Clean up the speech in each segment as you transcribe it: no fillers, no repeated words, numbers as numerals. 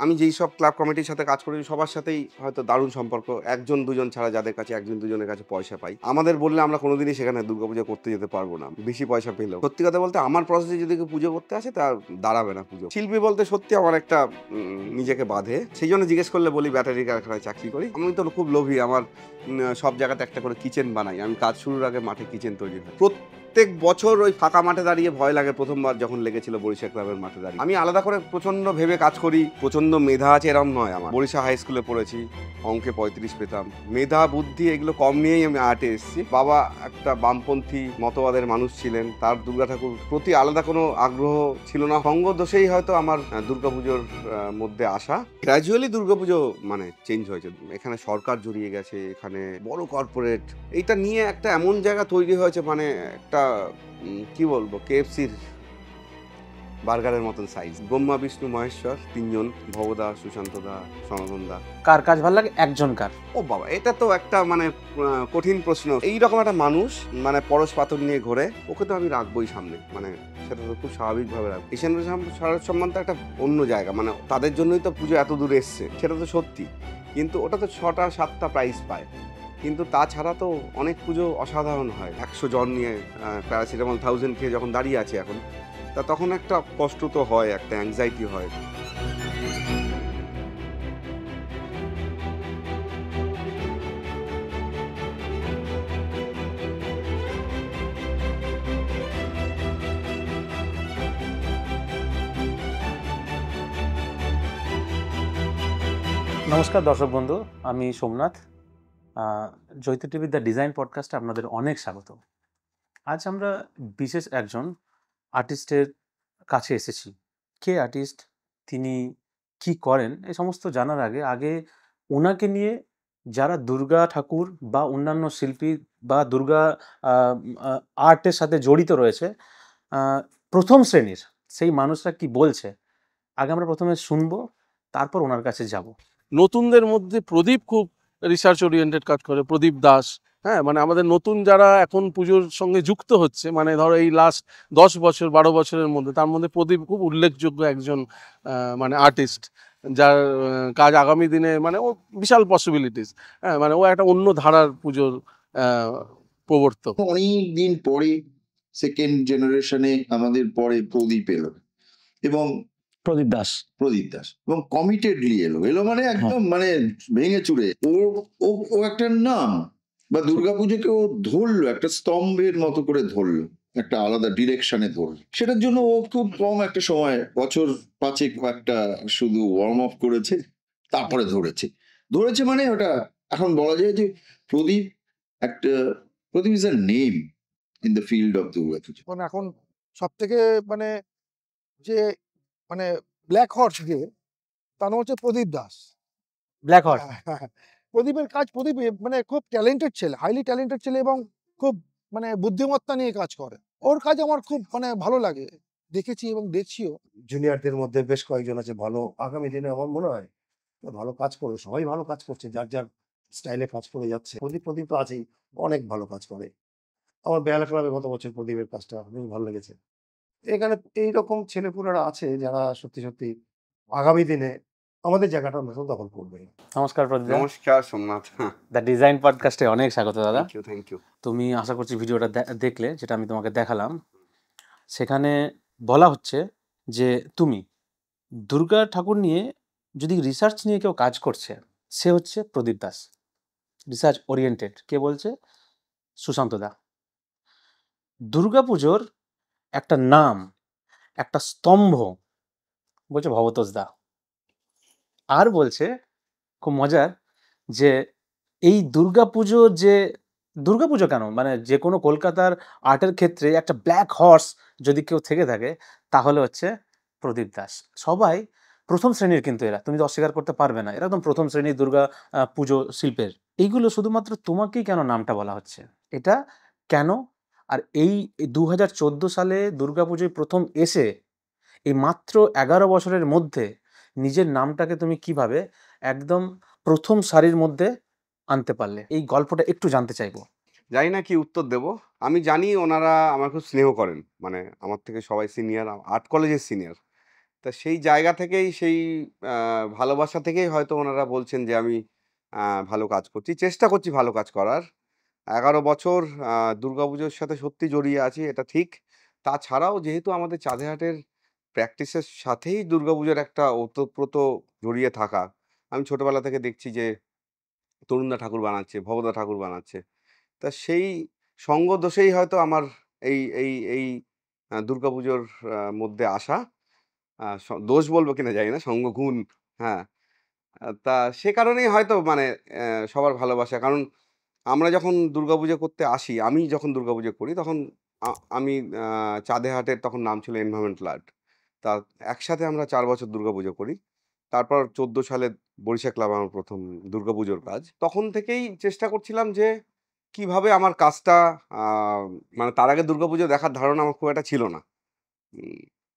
আমি যেই সব ক্লাব কমিটির সাথে কাজ করি সবার সাথেই হয়তো দারুণ সম্পর্ক, একজন দুজন ছাড়া যাদের কাছে একজন দুজনের কাছে পয়সা পাই। আমাদের বললে আমরা কোনোদিনই সেখানে দুর্গাপুজো করতে যেতে পারবো না, বেশি পয়সা পেলেও। সত্যি কথা বলতে আমার প্রসেসে যদি কেউ পুজো করতে আসে তা দাঁড়াবে না পুজো। শিল্পী বলতে সত্যি আমার একটা নিজেকে বাঁধে, সেই জন্য জিজ্ঞেস করলে বলি ব্যাটারি কারখানায় চাকরি করি। আমি তো খুব লোভী, আমার সব জায়গাতে একটা করে কিচেন বানাই। আমি কাজ শুরুর আগে মাঠে কিচেন তৈরি হয়। প্রত্যেক বছর ওই ফাঁকা মাঠে দাঁড়িয়ে ভয় লাগে। প্রথমবার যখন লেগেছিল বরিশা ক্লাবের মাঠে দাঁড়িয়ে, আমি আলাদা করে প্রচন্ড ভেবে কাজ করি। প্রচন্ড মেধা আছে এরম নয় আমার, বরিশা হাই স্কুলে পড়েছি, অঙ্কে 35 পেতাম। মেধা বুদ্ধি এগুলো কম নিয়েই আমি আর্টে এসেছি। বাবা একটা বামপন্থী মতবাদের মানুষ ছিলেন, তার দুর্গা ঠাকুর প্রতি আলাদা কোনো আগ্রহ ছিল না। সঙ্গ দোষেই হয়তো আমার দুর্গাপুজোর মধ্যে আসা। গ্র্যাজুয়ালি দুর্গাপুজো মানে চেঞ্জ হয়েছে। এখানে সরকার জড়িয়ে গেছে, এখানে বড় কর্পোরেট, এইটা নিয়ে একটা এমন জায়গা তৈরি হয়েছে, মানে একটা কি বলবো, কেএফসির বার্গারের মতন সাইজ। ব্রহ্মা বিষ্ণু মহেশ্বর তিনজন, ভবদা, সুশান্ত দা, সনাতন দা। কার কাজ ভালো লাগে? একজন কার? ও বাবা, এটা তো একটা মানে কঠিন প্রশ্ন। এইরকম একটা মানুষ মানে পরশ পাথর নিয়ে ঘোরে, ওকে তো আমি রাখবোই সামনে, মানে সেটা তো খুব স্বাভাবিকভাবে রাখবো। ঈশান শারদ সম্মান তো একটা অন্য জায়গা, মানে তাদের জন্যই তো পুজো এত দূরে এসছে, সেটা তো সত্যি। কিন্তু ওটা তো 6টা 7টা প্রাইজ পায়, কিন্তু তাছাড়া তো অনেক পুজো অসাধারণ হয়। 100 জন নিয়ে প্যারাসিটামল 1000 খেয়ে যখন দাঁড়িয়ে আছে এখন, তা তখন একটা কষ্ট তো হয়, একটা অ্যাংজাইটি হয়। নমস্কার দর্শক বন্ধু, আমি সোমনাথ। জৈত টিভির দ্য ডিজাইন পডকাস্টে আপনাদের অনেক স্বাগত। আজ আমরা বিশেষ একজন আর্টিস্টের কাছে এসেছি। কে আর্টিস্ট, তিনি কি করেন, এই সমস্ত জানার আগে ওনাকে নিয়ে যারা দুর্গা ঠাকুর বা অন্যান্য শিল্পী বা দুর্গা আর্টের সাথে জড়িত রয়েছে, প্রথম শ্রেণীর সেই মানুষরা কি বলছে, আগে আমরা প্রথমে শুনবো, তারপর ওনার কাছে যাব। নতুনদের মধ্যে প্রদীপ খুব রিসার্চ ওরিয়েন্টেড কাজ করে, প্রদীপ দাস। হ্যাঁ, মানে আমাদের নতুন যারা এখন পুজোর সঙ্গে যুক্ত হচ্ছে, মানে ধরো এই লাস্ট 10 বছর 12 বছরের মধ্যে, তার মধ্যে প্রদীপ খুব উল্লেখযোগ্য একজন মানে আর্টিস্ট, যার কাজ আগামী দিনে মানে ও বিশাল পসিবিলিটিস। হ্যাঁ, মানে ও একটা অন্য ধারার পুজোর প্রবর্তক। অনেক দিন পরে সেকেন্ড জেনারেশনে আমাদের পরে প্রদীপ এলো, এবং প্রদীপ দাস এবং কমিটেডলি এলো মানে একদম মানে ভেঙে চুরে ও একটা নাম, বা দুর্গাপুজোকে ও ধরলো, একটা স্তম্ভের মতো করে ধরলো, একটা আলাদা ডিরেকশনে ধরলো। সেটার জন্য ও খুব কম একটা সময়, বছর 5 একটা শুধু ওয়ার্ম আপ করেছে, তারপরে ধরেছে মানে ওটা এখন বলা যায় যে Pradip is a name in the field of Durgapuja. এখন সব থেকে মানে যে মানে ব্ল্যাক হর্স যে, তার নাম হচ্ছে প্রদীপ দাস। Black horse. প্রদীপের কাজ, প্রদীপ মানে খুব ট্যালেন্টেড ছেলে, হাইলি ট্যালেন্টেড ছেলে, এবং খুব মানে বুদ্ধিমত্তা নিয়ে কাজ করে। ওর কাজ আমার খুব মানে ভালো লাগে, দেখেছি এবং দেখছিও। জুনিয়রদের মধ্যে বেশ কয়েকজন আছে ভালো, আগামী দিনে আমার মনে হয় ভালো কাজ করবে। সবাই ভালো কাজ করছে, যার যার স্টাইলে কাজ করে যাচ্ছে। প্রদীপ তো আছেই, অনেক ভালো কাজ করে। আমার বেহালা ক্লাবে গত বছর প্রদীপের কাজটা বেশ ভালো লেগেছে। এখানে এইরকম ছেলেপুলেরা আছে যারা সত্যি সত্যি আগামী দিনে আমাদের জায়গাটা নতুন দখল করবে। নমস্কার প্রদীপ। নমস্কার সোমনাথ। দ্য ডিজাইন পডকাস্টে অনেক স্বাগত দাদা। Thank you. তুমি আশা করছি ভিডিওটা দেখলে, যেটা আমি তোমাকে দেখালাম, সেখানে বলা হচ্ছে যে তুমি দুর্গা ঠাকুর নিয়ে যদি রিসার্চ নিয়ে কেউ কাজ করছে, সে হচ্ছে প্রদীপ দাস, রিসার্চ ওরিয়েন্টেড। কে বলছে? সুশান্ত দা। দুর্গাপুজোর একটা নাম, একটা স্তম্ভ বলছে ভবতোষ দা। আর বলছে খুব মজার যে এই দুর্গাপুজো কেন, মানে যে কোনো কলকাতার আর্টের ক্ষেত্রে একটা ব্ল্যাক হর্স যদি কেউ থেকে থাকে, তাহলে হচ্ছে প্রদীপ দাস। সবাই প্রথম শ্রেণীর, কিন্তু এরা, তুমি তো অস্বীকার করতে পারবে না, এরা একদম প্রথম শ্রেণীর দুর্গা পুজো শিল্পের। এইগুলো শুধুমাত্র তোমাকেই কেন নামটা বলা হচ্ছে, এটা কেন? আর এই 2014 সালে দুর্গাপুজোয় প্রথম এসে এই মাত্র 11 বছরের মধ্যে নিজের নামটাকে তুমি কিভাবে একদম প্রথম সারির মধ্যে আনতে পারলে, এই গল্পটা একটু জানতে চাইবো। জানি না কি উত্তর দেব। আমি জানি ওনারা আমার খুব স্নেহ করেন, মানে আমার থেকে সবাই সিনিয়র, আর্ট কলেজের সিনিয়র, তা সেই জায়গা থেকেই সেই ভালোবাসা থেকেই হয়তো ওনারা বলছেন যে আমি ভালো কাজ করছি, চেষ্টা করছি ভালো কাজ করার। 11 বছর দুর্গাপুজোর সাথে সত্যি জড়িয়ে আছি, এটা ঠিক। তাছাড়াও যেহেতু আমাদের চাঁদেহাটের প্র্যাকটিসের সাথেই দুর্গাপুজোর একটা ওতপ্রোত জড়িয়ে থাকা, আমি ছোটবেলা থেকে দেখছি যে তরুণদা ঠাকুর বানাচ্ছে, ভবদা ঠাকুর বানাচ্ছে। তা সেই সঙ্গ দোষেই হয়তো আমার এই দুর্গাপুজোর মধ্যে আসা। দোষ বলবো কিনা জানি না, সঙ্গ গুণ। হ্যাঁ, তা সে কারণেই হয়তো মানে সবার ভালোবাসা। কারণ আমরা যখন দুর্গাপুজো করতে আসি, আমি যখন দুর্গাপুজো করি তখন আমি চাঁদেহাটের তখন নাম ছিল এনভায়রনমেন্টাল আর্ট। তা একসাথে আমরা 4 বছর দুর্গাপুজো করি। তারপর 14 সালে বরিশা ক্লাব আমার প্রথম দুর্গাপুজোর কাজ। তখন থেকেই চেষ্টা করছিলাম যে কিভাবে আমার কাজটা মানে তার আগে দুর্গাপুজো দেখার ধারণা আমার খুব একটা ছিল না।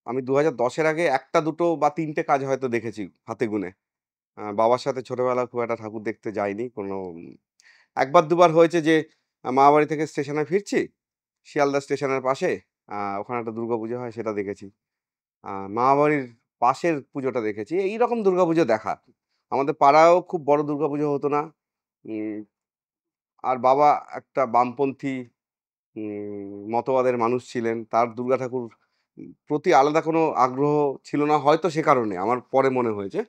আমি 2010-এর আগে 1টা 2টো বা 3টে কাজ হয়তো দেখেছি হাতে গুনে। বাবার সাথে ছোটবেলায় খুব একটা ঠাকুর দেখতে যাইনি। কোনো একবার দুবার হয়েছে যে মামাবাড়ি থেকে স্টেশনে ফিরছি, শিয়ালদা স্টেশনের পাশে ওখানে একটা দুর্গাপুজো হয়, সেটা দেখেছি। মামাবাড়ির পাশের পুজোটা দেখেছি। এইরকম দুর্গাপুজো দেখা। আমাদের পাড়ায়ও খুব বড় দুর্গাপুজো হতো না। উম আর বাবা একটা বামপন্থী মতবাদের মানুষ ছিলেন। তার দুর্গা ঠাকুর প্রতি আলাদা কোনো আগ্রহ ছিল না হয়তো, সে কারণে আমার পরে মনে হয়েছে।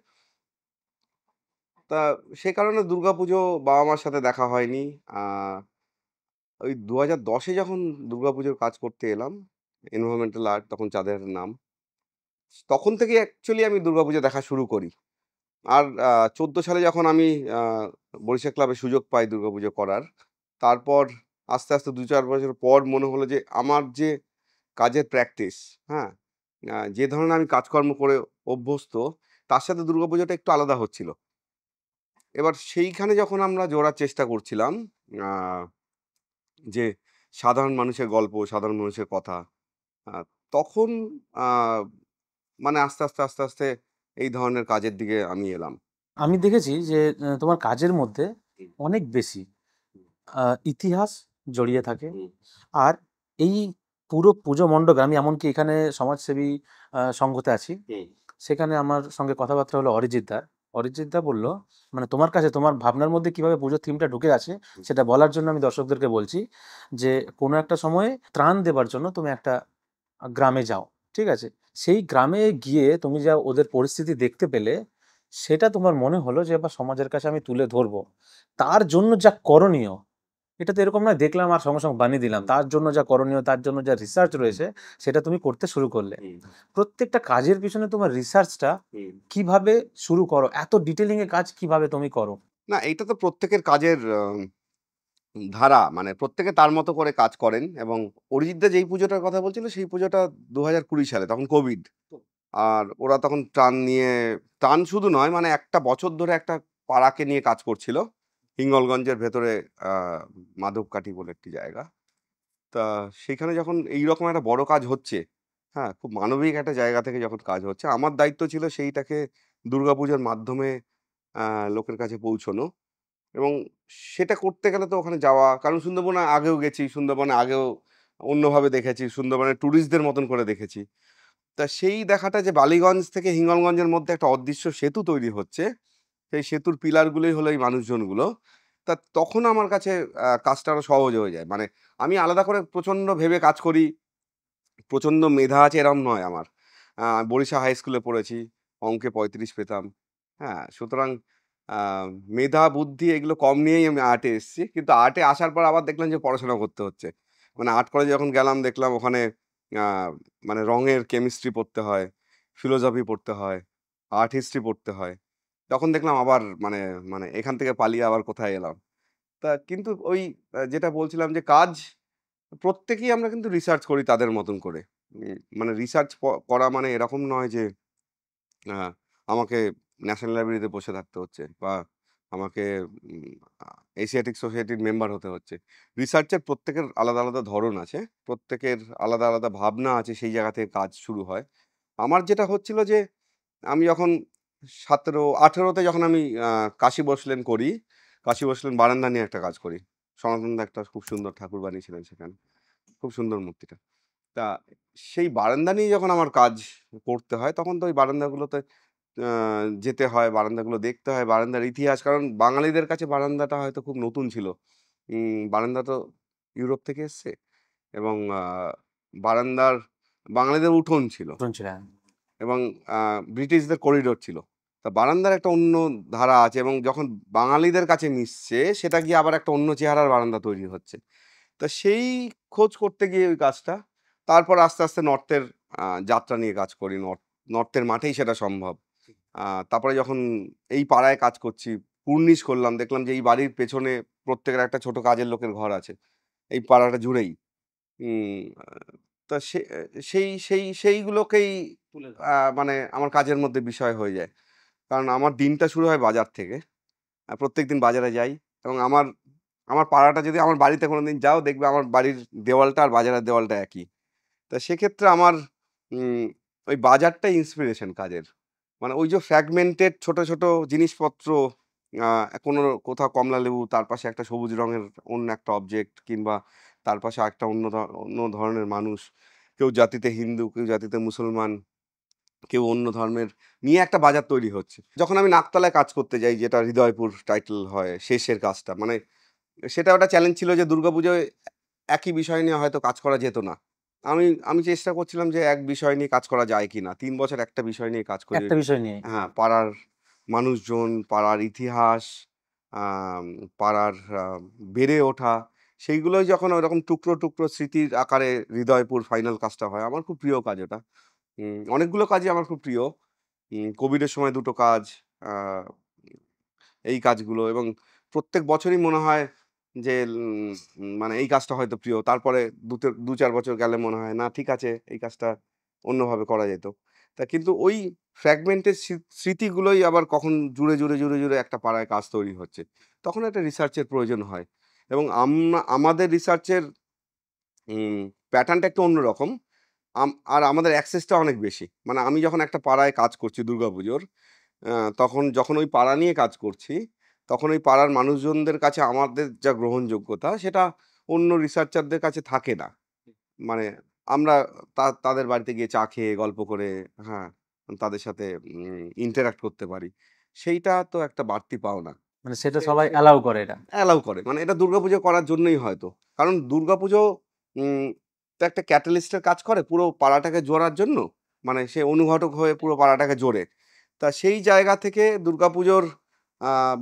তা সে কারণে দুর্গাপুজো বাবা-মার সাথে দেখা হয়নি। আ ওই 2010-এ যখন দুর্গাপুজোর কাজ করতে এলাম, এনভায়রনমেন্টাল আর্ট, তখন চাঁদের নাম। তখন থেকে অ্যাকচুয়ালি আমি দুর্গাপুজো দেখা শুরু করি। আর 14 সালে যখন আমি আ বরিশা ক্লাবে সুযোগ পাই দুর্গাপুজো করার, তারপর আস্তে, আস্তে ২-৪ বছর পর মনে হলো যে আমার যে কাজের প্র্যাকটিস, হ্যাঁ? যে ধরনের আমি কাজকর্ম করে অভ্যস্ত, তার সাথে দুর্গাপুজোটা একটু আলাদা হচ্ছিল। এবার সেইখানে যখন আমরা জোড়ার চেষ্টা করছিলাম, আ যে সাধারণ মানুষের গল্প, সাধারণ মানুষের কথা, আ তখন আ মানে আস্তে, আস্তে এই ধরনের কাজের দিকে আমি এলাম। আমি দেখেছি যে তোমার কাজের মধ্যে হুম, অনেক বেশি হুম, ইতিহাস জড়িয়ে থাকে। হুম, আর এই পুরো পুজো মণ্ডপে আমি এমনকি এখানে সমাজসেবী সংঘতে আছি। হুম, সেখানে আমার সঙ্গে কথাবার্তা হলো অরিজিৎ দার। অরিজিৎ দা বলল, মানে তোমার কাছে তোমার ভাবনার মধ্যে কিভাবে পুজোর থিমটা ঢুকে আছে হুম, সেটা বলার জন্য আমি দর্শকদেরকে বলছি যে কোনো একটা সময়ে ত্রাণ দেবার জন্য তুমি একটা গ্রামে যাও। ঠিক আছে? সেই গ্রামে গিয়ে তুমি যা ওদের পরিস্থিতি দেখতে পেলে, সেটা তোমার মনে হলো যে এবার সমাজের কাছে আমি তুলে ধরবো। তার জন্য যা করণীয়, এটা তো এরকম নয় দেখলাম আর সঙ্গে, সঙ্গে বানিয়ে দিলাম। তার জন্য যা করণীয়, তার জন্য যা রিসার্চ রয়েছে, সেটা তুমি করতে শুরু করলে। হুম, প্রত্যেকটা কাজের পিছনে তোমার রিসার্চটা হুম। কিভাবে শুরু করো? এত ডিটেইলিং এ কাজ কিভাবে তুমি করো? না, এইটা তো প্রত্যেকের কাজের ধারা। মানে প্রত্যেকে তার মতো করে কাজ করেন। এবং অরিজিৎদা যেই পুজোটার কথা বলছিল, সেই পুজোটা 2020 সালে, তখন কোভিড। আর ওরা তখন ত্রাণ নিয়ে, ত্রাণ শুধু নয়, মানে একটা বছর ধরে একটা পাড়াকে নিয়ে কাজ করছিল। হিঙ্গলগঞ্জের ভেতরে মাধবকাঠি বলে একটি জায়গা। তা সেখানে যখন এইরকম একটা বড় কাজ হচ্ছে, হ্যাঁ? খুব মানবিক একটা জায়গা থেকে যখন কাজ হচ্ছে, আমার দায়িত্ব ছিল সেইটাকে দুর্গাপুজোর মাধ্যমে লোকের কাছে পৌঁছানো। এবং সেটা করতে গেলে তো ওখানে যাওয়া, কারণ সুন্দরবনে আগেও গেছি, সুন্দরবনে আগেও অন্যভাবে দেখেছি, সুন্দরবনে টুরিস্টদের মতন করে দেখেছি। তা সেই দেখাটা যে বালিগঞ্জ থেকে হিঙ্গলগঞ্জের মধ্যে একটা অদৃশ্য সেতু তৈরি হচ্ছে, সেই সেতুর পিলারগুলোই হলো এই মানুষজনগুলো। তা তখন আমার কাছে কাজটা আরো সহজ হয়ে যায়। মানে আমি আলাদা করে প্রচণ্ড ভেবে কাজ করি, প্রচণ্ড মেধা আছে এরম নয় আমার। বরিশা হাই স্কুলে পড়েছি, অঙ্কে 35 পেতাম। হ্যাঁ? সুতরাং আ মেধা, বুদ্ধি এগুলো কম নিয়েই আমি আর্টে এসেছি। কিন্তু আর্টে আসার পর আবার দেখলাম যে পড়াশোনা করতে হচ্ছে। মানে আর্ট কলেজে যখন গেলাম দেখলাম ওখানে আ মানে রঙের কেমিস্ট্রি পড়তে হয়, ফিলোজফি পড়তে হয়, আর্ট হিস্ট্রি পড়তে হয়। তখন দেখলাম আবার মানে মানে এখান থেকে পালিয়ে আবার কোথায় এলাম। তা কিন্তু ওই যেটা বলছিলাম যে কাজ প্রত্যেকেই আমরা কিন্তু রিসার্চ করি তাদের মতন করে। মানে রিসার্চ করা মানে এরকম নয় যে আ আমাকে ন্যাশনাল লাইব্রেরিতে বসে থাকতে হচ্ছে, বা আমাকে উম আ এশিয়াটিক সোসাইটির মেম্বার হতে হচ্ছে। রিসার্চের প্রত্যেকের আলাদা, আলাদা ধরন আছে। প্রত্যেকের আলাদা, আলাদা ভাবনা আছে, সেই জায়গা থেকে কাজ শুরু হয়। আমার যেটা হচ্ছিল যে আমি যখন 17-18 তে যখন আমি কাশী বসলেন করি, কাশী বসলেন বারান্দা নিয়ে একটা কাজ করি। সনাতনদা একটা খুব সুন্দর ঠাকুর বানিয়েছিলেন সেখানে। খুব সুন্দর মূর্তিটা। তা সেই বারান্দা নিয়ে যখন আমার কাজ করতে হয়, তখন তো ওই বারান্দাগুলোতে যেতে হয়, বারান্দাগুলো দেখতে হয়, বারান্দার ইতিহাস। কারণ বাঙালিদের কাছে বারান্দাটা হয়তো খুব নতুন ছিল। বারান্দা তো ইউরোপ থেকে এসছে এবং বারান্দার বাঙালিদের উঠোন ছিল শুনছিলেন এবং ব্রিটিশদের করিডোর ছিল। তা বারান্দার একটা অন্য ধারা আছে এবং যখন বাঙালিদের কাছে মিশছে, সেটা গিয়ে আবার একটা অন্য চেহারার বারান্দা তৈরি হচ্ছে। তা সেই খোঁজ করতে গিয়ে ওই কাজটা, তারপর আস্তে আস্তে নর্থের যাত্রা নিয়ে কাজ করি। নর্থের মাঠেই সেটা সম্ভব। তারপরে যখন এই পাড়ায় কাজ করছি, কুর্নিশ করলাম, দেখলাম যে এই বাড়ির পেছনে প্রত্যেকের একটা ছোট কাজের লোকের ঘর আছে এই পাড়াটা জুড়েই। উম, আহ, তা সেইগুলোকেই মানে আমার কাজের মধ্যে বিষয় হয়ে যায়। কারণ আমার দিনটা শুরু হয় বাজার থেকে। প্রত্যেকদিন বাজারে যাই এবং আমার আমার পাড়াটা, যদি আমার বাড়িতে কোনোদিন যাও, দেখবে আমার বাড়ির দেওয়ালটা আর বাজারের দেওয়ালটা একই। তা সেক্ষেত্রে আমার ওই বাজারটাই ইন্সপিরেশন কাজের। মানে ওই যে ফ্র্যাগমেন্টেড ছোট ছোট জিনিসপত্র, কোনো কোথাও কমলা লেবু, তার পাশে একটা সবুজ রঙের অন্য একটা অবজেক্ট, কিংবা তার পাশে একটা অন্য ধরনের মানুষ, কেউ জাতিতে হিন্দু, কেউ জাতিতে মুসলমান, কেউ অন্য ধর্মের, নিয়ে একটা বাজার তৈরি হচ্ছে। যখন আমি নাকতলায় কাজ করতে যাই, যেটা হৃদয়পুর টাইটেল হয় শেষের কাজটা, মানে সেটা একটা চ্যালেঞ্জ ছিল যে দুর্গাপুজোয় একই বিষয় নিয়ে হয়তো কাজ করা যেত না। আমি চেষ্টা করছিলাম যে এক বিষয় নিয়ে কাজ করা যায় কিনা। 3 বছর একটা বিষয় নিয়ে কাজ করি। একটা বিষয় নিয়ে। হ্যাঁ, পাড়ার মানুষজন, পাড়ার ইতিহাস, আম পাড়ার বেড়ে ওঠা, সেইগুলোই যখন ওইরকম টুকরো টুকরো স্মৃতির আকারে হৃদয়পুর ফাইনাল কাজটা হয়, আমার খুব প্রিয় কাজ ওটা। অনেকগুলো কাজই আমার খুব প্রিয়। কোভিডের সময় 2 টো কাজ, আ এই কাজগুলো, এবং প্রত্যেক বছরই মনে হয় যে মানে এই কাজটা হয়তো প্রিয়। তারপরে 2-4 বছর গেলে মনে হয় না, ঠিক আছে, এই কাজটা অন্যভাবে করা যেত। তা কিন্তু ওই ফ্র্যাগমেন্টেড স্মৃতিগুলোই আবার কখন জুড়ে একটা পাড়ায় কাজ তৈরি হচ্ছে। তখন একটা রিসার্চের প্রয়োজন হয় এবং আমাদের রিসার্চের প্যাটার্নটা একটু অন্যরকম। আর আমাদের অ্যাক্সেসটা অনেক বেশি। মানে আমি যখন একটা পাড়ায় কাজ করছি দুর্গাপুজোর, তখন যখন ওই পাড়া নিয়ে কাজ করছি, তখন ওই পাড়ার মানুষজনদের কাছে আমাদের যা গ্রহণযোগ্যতা, সেটা অন্য রিসার্চারদের কাছে থাকে না। মানে আমরা তাদের বাড়িতে গিয়ে চা খেয়ে, গল্প করে, হ্যাঁ, তাদের সাথে ইন্টারেক্ট করতে পারি। সেইটা তো একটা বাড়তি পাওনা। মানে সেটা সবাই অ্যালাউ করে এটা। অ্যালাউ করে। মানে এটা দুর্গাপুজো করার জন্যই হয়তো। কারণ দুর্গাপুজো উম তো একটা ক্যাটালিস্টের কাজ করে পুরো পাড়াটাকে জোড়ার জন্য। মানে সে অনুঘটক হয়ে পুরো পাড়াটাকে জোড়ে। তা সেই জায়গা থেকে দুর্গাপুজোর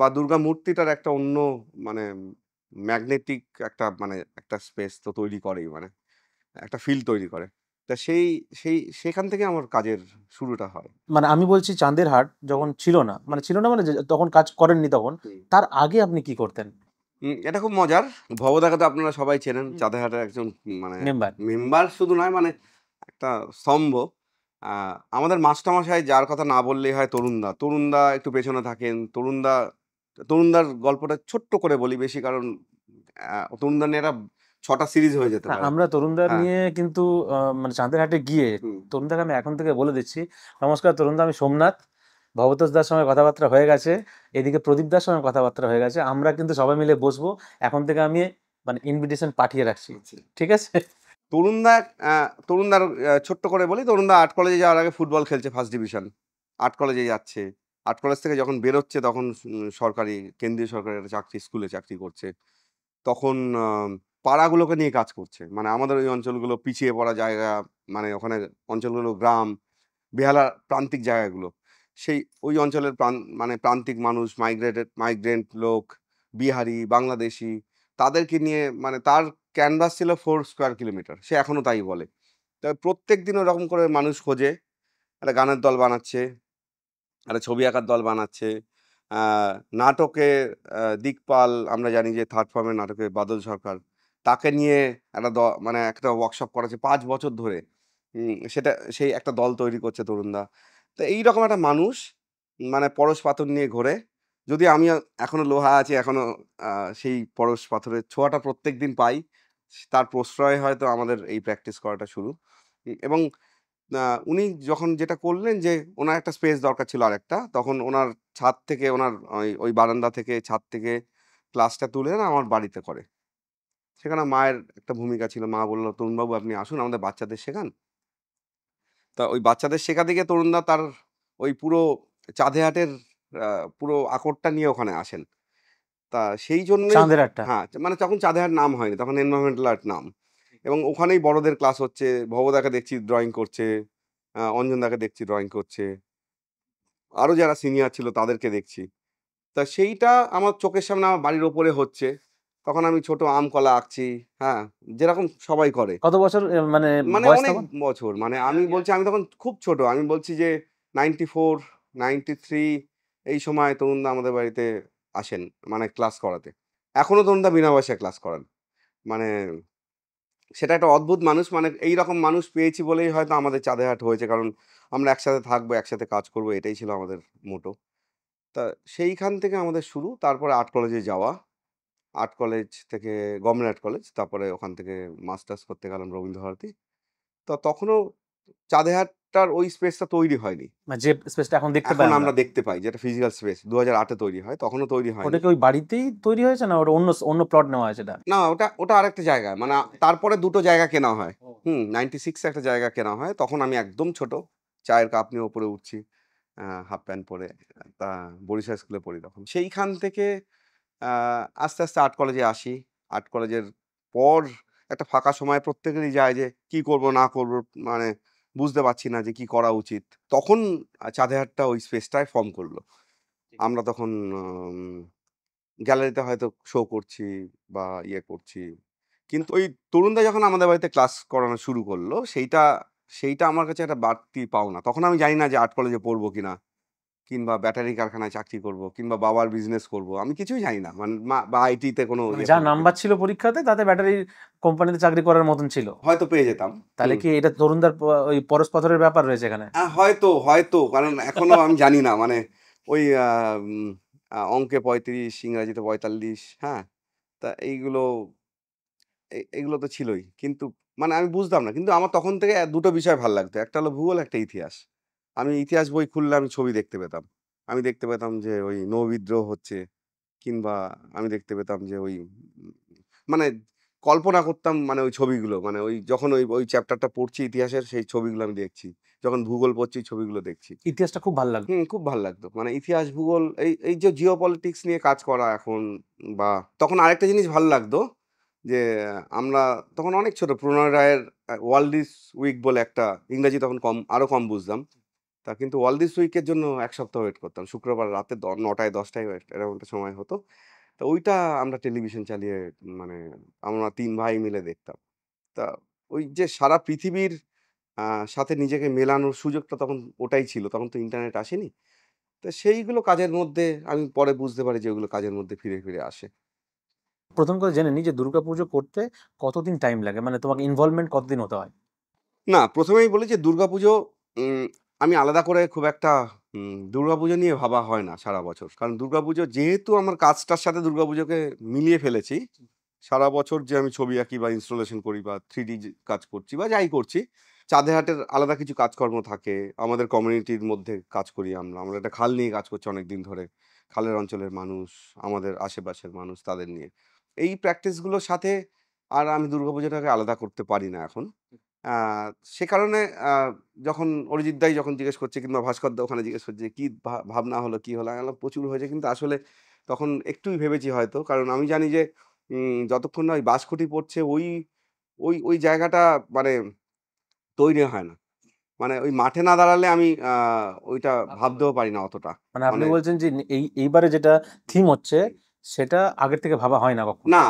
বা দুর্গা মূর্তিটার একটা অন্য, মানে ম্যাগনেটিক একটা, মানে একটা স্পেস তো তৈরি করেই, মানে একটা ফিল তৈরি করে। তা সেখান থেকে আমার কাজের শুরুটা হয়। মানে আমি বলছি চাঁদের হাট যখন ছিল না, মানে তখন কাজ করেননি তখন, তার আগে আপনি কি করতেন? এটা খুব মজার। ভবদাকে তো আপনারা সবাই চেনেন। চাঁদের একজন মানে মেম্বার। মেম্বার শুধু নয়, মানে একটা স্তম্ভ। আমাদের মাস্টারমশাই, যার কথা না বললেই হয়, তরুণদা। তরুণদা একটু পেছনে থাকেন। তরুণদার গল্পটা ছোট্ট করে বলি বেশি, কারণ তরুণদা নিয়ে একটা 6টা সিরিজ হয়ে যেতে না, পারে। আমরা তরুণদার হ্যাঁ। নিয়ে কিন্তু মানে চাঁদের হাটে গিয়ে হুম। তরুণদাকে আমি এখন থেকে বলে দিচ্ছি, নমস্কার তরুণদা, আমি সোমনাথ, ভবতোষ দার সঙ্গে কথাবার্তা হয়ে গেছে, এদিকে প্রদীপ দার সঙ্গে কথাবার্তা হয়ে গেছে, আমরা কিন্তু সবাই মিলে বসবো। এখন থেকে আমি মানে ইনভিটেশন পাঠিয়ে রাখছি, ঠিক আছে? তরুণদার ছোট্ট করে বলি, তরুণদা আর্ট কলেজে যাওয়ার আগে ফুটবল খেলছে, ফার্স্ট ডিভিশন। আর্ট কলেজে যাচ্ছে। আর্ট কলেজ থেকে যখন বেরোচ্ছে, তখন সরকারি, কেন্দ্রীয় সরকারের একটা স্কুলে চাকরি করছে। তখন পাড়াগুলোকে নিয়ে কাজ করছে। মানে আমাদের ওই অঞ্চলগুলো পিছিয়ে পড়া জায়গা, মানে ওখানে অঞ্চলগুলো গ্রাম, বেহালার প্রান্তিক জায়গাগুলো, সেই ওই অঞ্চলের মানে প্রান্তিক মানুষ, মাইগ্রেন্ট লোক, বিহারি, বাংলাদেশি, তাদেরকে নিয়ে, মানে তার ক্যানভাস ছিল 4 স্কোয়ার কিলোমিটার। সে এখনো তাই বলে। তবে প্রত্যেক দিন ওরকম করে মানুষ খোঁজে। একটা গানের দল বানাচ্ছে, একটা ছবি আঁকার দল বানাচ্ছে। নাটকে দিকপাল, আমরা জানি যে থার্ড ফর্মের নাটকে বাদল সরকার, তাকে নিয়ে মানে একটা ওয়ার্কশপ করাচ্ছে 5 বছর ধরে। সেই একটা দল তৈরি করছে তরুণদা। তো এইরকম একটা মানুষ, মানে পরশ পাথর নিয়ে ঘোরে। যদি আমি এখনো লোহা আছি, এখনো সেই পরশ পাথরের ছোঁয়াটা প্রত্যেকদিন পাই। তার প্রশ্রয় হয়তো আমাদের এই প্র্যাকটিস করাটা শুরু। এবং উনি যখন যেটা করলেন, যে ওনার একটা স্পেস দরকার ছিল আরেকটা, তখন ওনার ছাদ থেকে, ওনার ওই বারান্দা থেকে, ছাদ থেকে ক্লাসটা তুলে না আমার বাড়িতে করে। সেখানে মায়ের একটা ভূমিকা ছিল। মা বলল, তরুণবাবু আপনি আসুন আমাদের বাচ্চাদের শেখান। তা ওই বাচ্চাদের শেখাতে গিয়ে তরুণদা তার ওই পুরো চাঁদে হাটের পুরো আকরটা নিয়ে ওখানে আসেন। তা সেই জন্যই চাঁদের আটটা। হ্যাঁ, মানে তখন চাঁদে হাট নাম হয়নি, তখন এনভায়রনমেন্টাল আর্ট নাম। এবং ওখানেই বড়দের ক্লাস হচ্ছে। ভবদাকে দেখছি ড্রয়িং করছে, অঞ্জনদাকে দেখছি ড্রয়িং করছে, আরও যারা সিনিয়র ছিল তাদেরকে দেখছি। তা সেইটা আমার চোখের সামনে আমার বাড়ির ওপরে হচ্ছে। তখন আমি ছোট আম কলা আঁকছি, হ্যাঁ, যেরকম সবাই করে। কত বছর মানে মানে বয়স অনেক তখন? বছর, মানে আমি বলছি আমি তখন খুব ছোট, আমি বলছি যে 94, 93 এই সময় তরুণদা আমাদের বাড়িতে আসেন মানে ক্লাস করাতে। এখনো তরুণদা বিনা পয়সায় ক্লাস করান। মানে সেটা একটা অদ্ভুত মানুষ, মানে এইরকম মানুষ পেয়েছি বলেই হয়তো আমাদের চাঁদে হাট হয়েছে, কারণ আমরা একসাথে থাকবো, একসাথে কাজ করবো, এটাই ছিল আমাদের মোটো। তা সেইখান থেকে আমাদের শুরু। তারপরে আর্ট কলেজে যাওয়া, আর্ট কলেজ থেকে গভর্নমেন্ট আর্ট কলেজ, তারপরে ওখান থেকে মাস্টার্স করতে গেলাম রবীন্দ্রভারতী। তো তখনও চাঁদে হাটটার ওই স্পেসটা তৈরি হয়নি। মানে যে স্পেসটা এখন দেখতে পাই এখন আমরা, আমরা দেখতে পাই, যেটা ফিজিক্যাল স্পেস 2008-এ তৈরি হয়, তখনও তৈরি ওটা হয়নি। কি ওই বাড়িতেই তৈরি হয়েছে না ওটা অন্য অন্য প্লট নেওয়া হয়েছে এটা? না, ওটা ওটা আরেকটা জায়গায়, মানে তারপরে দুটো জায়গা কেনা হয়। 96-এ একটা জায়গা কেনা হয়, তখন আমি একদম ছোট, চায়ের কাপ নিয়ে ওপরে উঠছি, হাফ প্যান্ট পরে। তা বরিশাল স্কুলে পড়ি তখন। সেইখান থেকে আস্তে আস্তে আর্ট কলেজে আসি। আর্ট কলেজের পর একটা ফাঁকা সময় প্রত্যেকেরই যায়, যে কি করব না করব, মানে বুঝতে পারছি না যে কি করা উচিত। তখন চাঁদে হাটটা ওই স্পেসটায় ফর্ম করলো। আমরা তখন গ্যালারিতে হয়তো শো করছি বা ইয়ে করছি। কিন্তু ওই তরুণদা যখন আমাদের বাড়িতে ক্লাস করানো শুরু করলো, সেইটা সেইটা আমার কাছে একটা বাড়তি পাওনা। তখন আমি জানি না যে আর্ট কলেজে পড়বো কিনা, কিংবা ব্যাটারি কারখানায় চাকরি করব, কিংবা বাবার বিজনেস করব। আমি কিছুই জানি না। মানে বা আইটিতে কোনো মানে ইয়ে যা করবো কিনা। নাম্বার ছিল পরীক্ষাতে তাতে ব্যাটারি কোম্পানিতে চাকরি করার মতন ছিল। হয়তো পেয়ে যেতাম। তাহলে কি এটা তরুণদার ওই পরশ পাথরের ব্যাপার রয়েছে এখানে? হয়তো, হয়তো। কারণ এখনো আমি জানি না। মানে ওই অঙ্কে 35, ইংরাজিতে 45, হ্যাঁ? তা এইগুলো এগুলো তো ছিলই। কিন্তু মানে আমি বুঝতাম না। কিন্তু আমার তখন থেকে দুটো বিষয় ভাল লাগতো। একটা হলো ভূগোল, একটা ইতিহাস। আমি ইতিহাস বই খুললে আমি ছবি দেখতে পেতাম। আমি দেখতে পেতাম যে ওই নৌবিদ্রোহ হচ্ছে, কিংবা আমি দেখতে পেতাম যে ওই মানে কল্পনা করতাম, মানে ওই ছবিগুলো, মানে ওই যখন ওই চ্যাপ্টারটা পড়ছি ইতিহাসের, সেই ছবিগুলো আমি দেখছি। যখন ভূগোল পড়ছি ছবিগুলো দেখছি। ইতিহাসটা খুব ভালো লাগতো। খুব ভাল লাগতো। মানে ইতিহাস, ভূগোল, এই যে জিওপলিটিক্স নিয়ে কাজ করা এখন, বা তখন আরেকটা জিনিস ভাল লাগতো যে আমরা তখন অনেক ছোট, প্রণয় রায়ের ওয়ার্ল্ড দিস উইক বলে একটা, ইংরাজি তখন আরো কম বুঝতাম। তা কিন্তু ওয়ার্ল্ড দিস উইকের জন্য ১ সপ্তাহ ওয়েট করতাম। শুক্রবার রাতে ৯টায় ১০টায় এরকম একটা সময় হতো। তো ওইটা আমরা টেলিভিশন চালিয়ে, মানে আমরা ৩ ভাই মিলে দেখতাম। তা ওই যে সারা পৃথিবীর সাথে নিজেকে মেলানোর সুযোগটা তখন ওটাই ছিল। তখন তো ইন্টারনেট আসেনি। তো সেইগুলো কাজের মধ্যে, আমি পরে বুঝতে পারি যে ওগুলো কাজের মধ্যে ফিরে, ফিরে আসে। প্রথম করে জেনে নিই যে দুর্গাপুজো করতে কতদিন টাইম লাগে? মানে তোমাকে ইনভলভমেন্ট কতদিন হতে হয়? না, ১ম এই বলি যে দুর্গাপুজো উম আমি আলাদা করে খুব একটা দুর্গাপুজো নিয়ে ভাবা হয় না সারা বছর। কারণ দুর্গাপুজো যেহেতু আমার কাজটার সাথে দুর্গাপুজোকে মিলিয়ে ফেলেছি, সারা বছর যে আমি ছবি আঁকি বা ইনস্টলেশন করি বা 3D কাজ করছি বা যাই করছি, চাঁদে হাটের আলাদা কিছু কাজকর্ম থাকে। আমাদের কমিউনিটির মধ্যে কাজ করি আমরা। আমরা একটা খাল নিয়ে কাজ করছি অনেকদিন ধরে। খালের অঞ্চলের মানুষ, আমাদের আশেপাশের মানুষ, তাদের নিয়ে। এই প্র্যাকটিসগুলোর সাথে আর আমি দুর্গাপুজোটাকে আলাদা করতে পারি না এখন। আ সে কারণে আ যখন অরিজিৎ দাই যখন জিজ্ঞেস করছে, কিংবা ভাস্কর দা ওখানে জিজ্ঞেস করছে, "কি ভাবনা হলো, কি হলো?" আমি বললাম, "প্রচুর হয়েছে।" কিন্তু আসলে তখন একটুই ভেবেছি হয়তো। কারণ আমি জানি যে যতক্ষণ না ওই বাঁশখুঁটি পড়ছে, ওই জায়গাটা মানে তৈরি হয় না। মানে ওই মাঠে না দাঁড়ালে আমি ওইটা ভাবতেও পারি না অতটা। মানে আপনি মানে বলছেন যে এইবারে যেটা থিম হচ্ছে সেটা আগের থেকে ভাবা হয় না কখনো? না,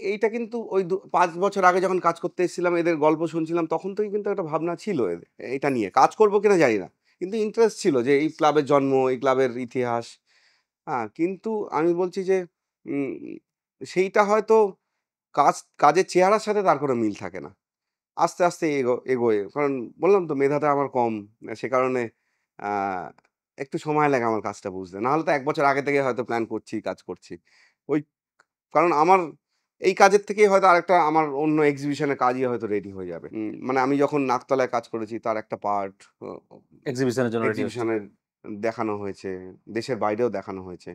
এইটা কিন্তু ওই ৫ বছর আগে যখন কাজ করতে এসেছিলাম, এদের গল্প শুনছিলাম, তখন থেকেই কিন্তু একটা ভাবনা ছিল এটা নিয়ে। কাজ করব কিনা জানি না। কিন্তু ইন্টারেস্ট ছিল যে এই ক্লাবের জন্ম, এই ক্লাবের ইতিহাস। কিন্তু আমি বলছি যে উম সেইটা হয়তো কাজের চেহারার সাথে তার কোনো মিল থাকে না। আস্তে, আস্তে এগোয়। কারণ বললাম তো মেধাটা আমার কম। সে কারণে আ একটু সময় লাগে আমার কাজটা বুঝতে। নাহলে তো ১ বছর আগে থেকে হয়তো প্ল্যান করছি, কাজ করছি। ওই কারণ আমার এই কাজের থেকেই হয়তো আরেকটা আমার অন্য এক্সিবিশনের কাজই হয়তো রেডি হয়ে যাবে। মানে আমি যখন নাকতলায় কাজ করেছি তার একটা পার্ট এক্সিবিশনের জন্য রেডি হচ্ছে। এক্সিবিশনের দেখানো হয়েছে, দেশের বাইরেও দেখানো হয়েছে।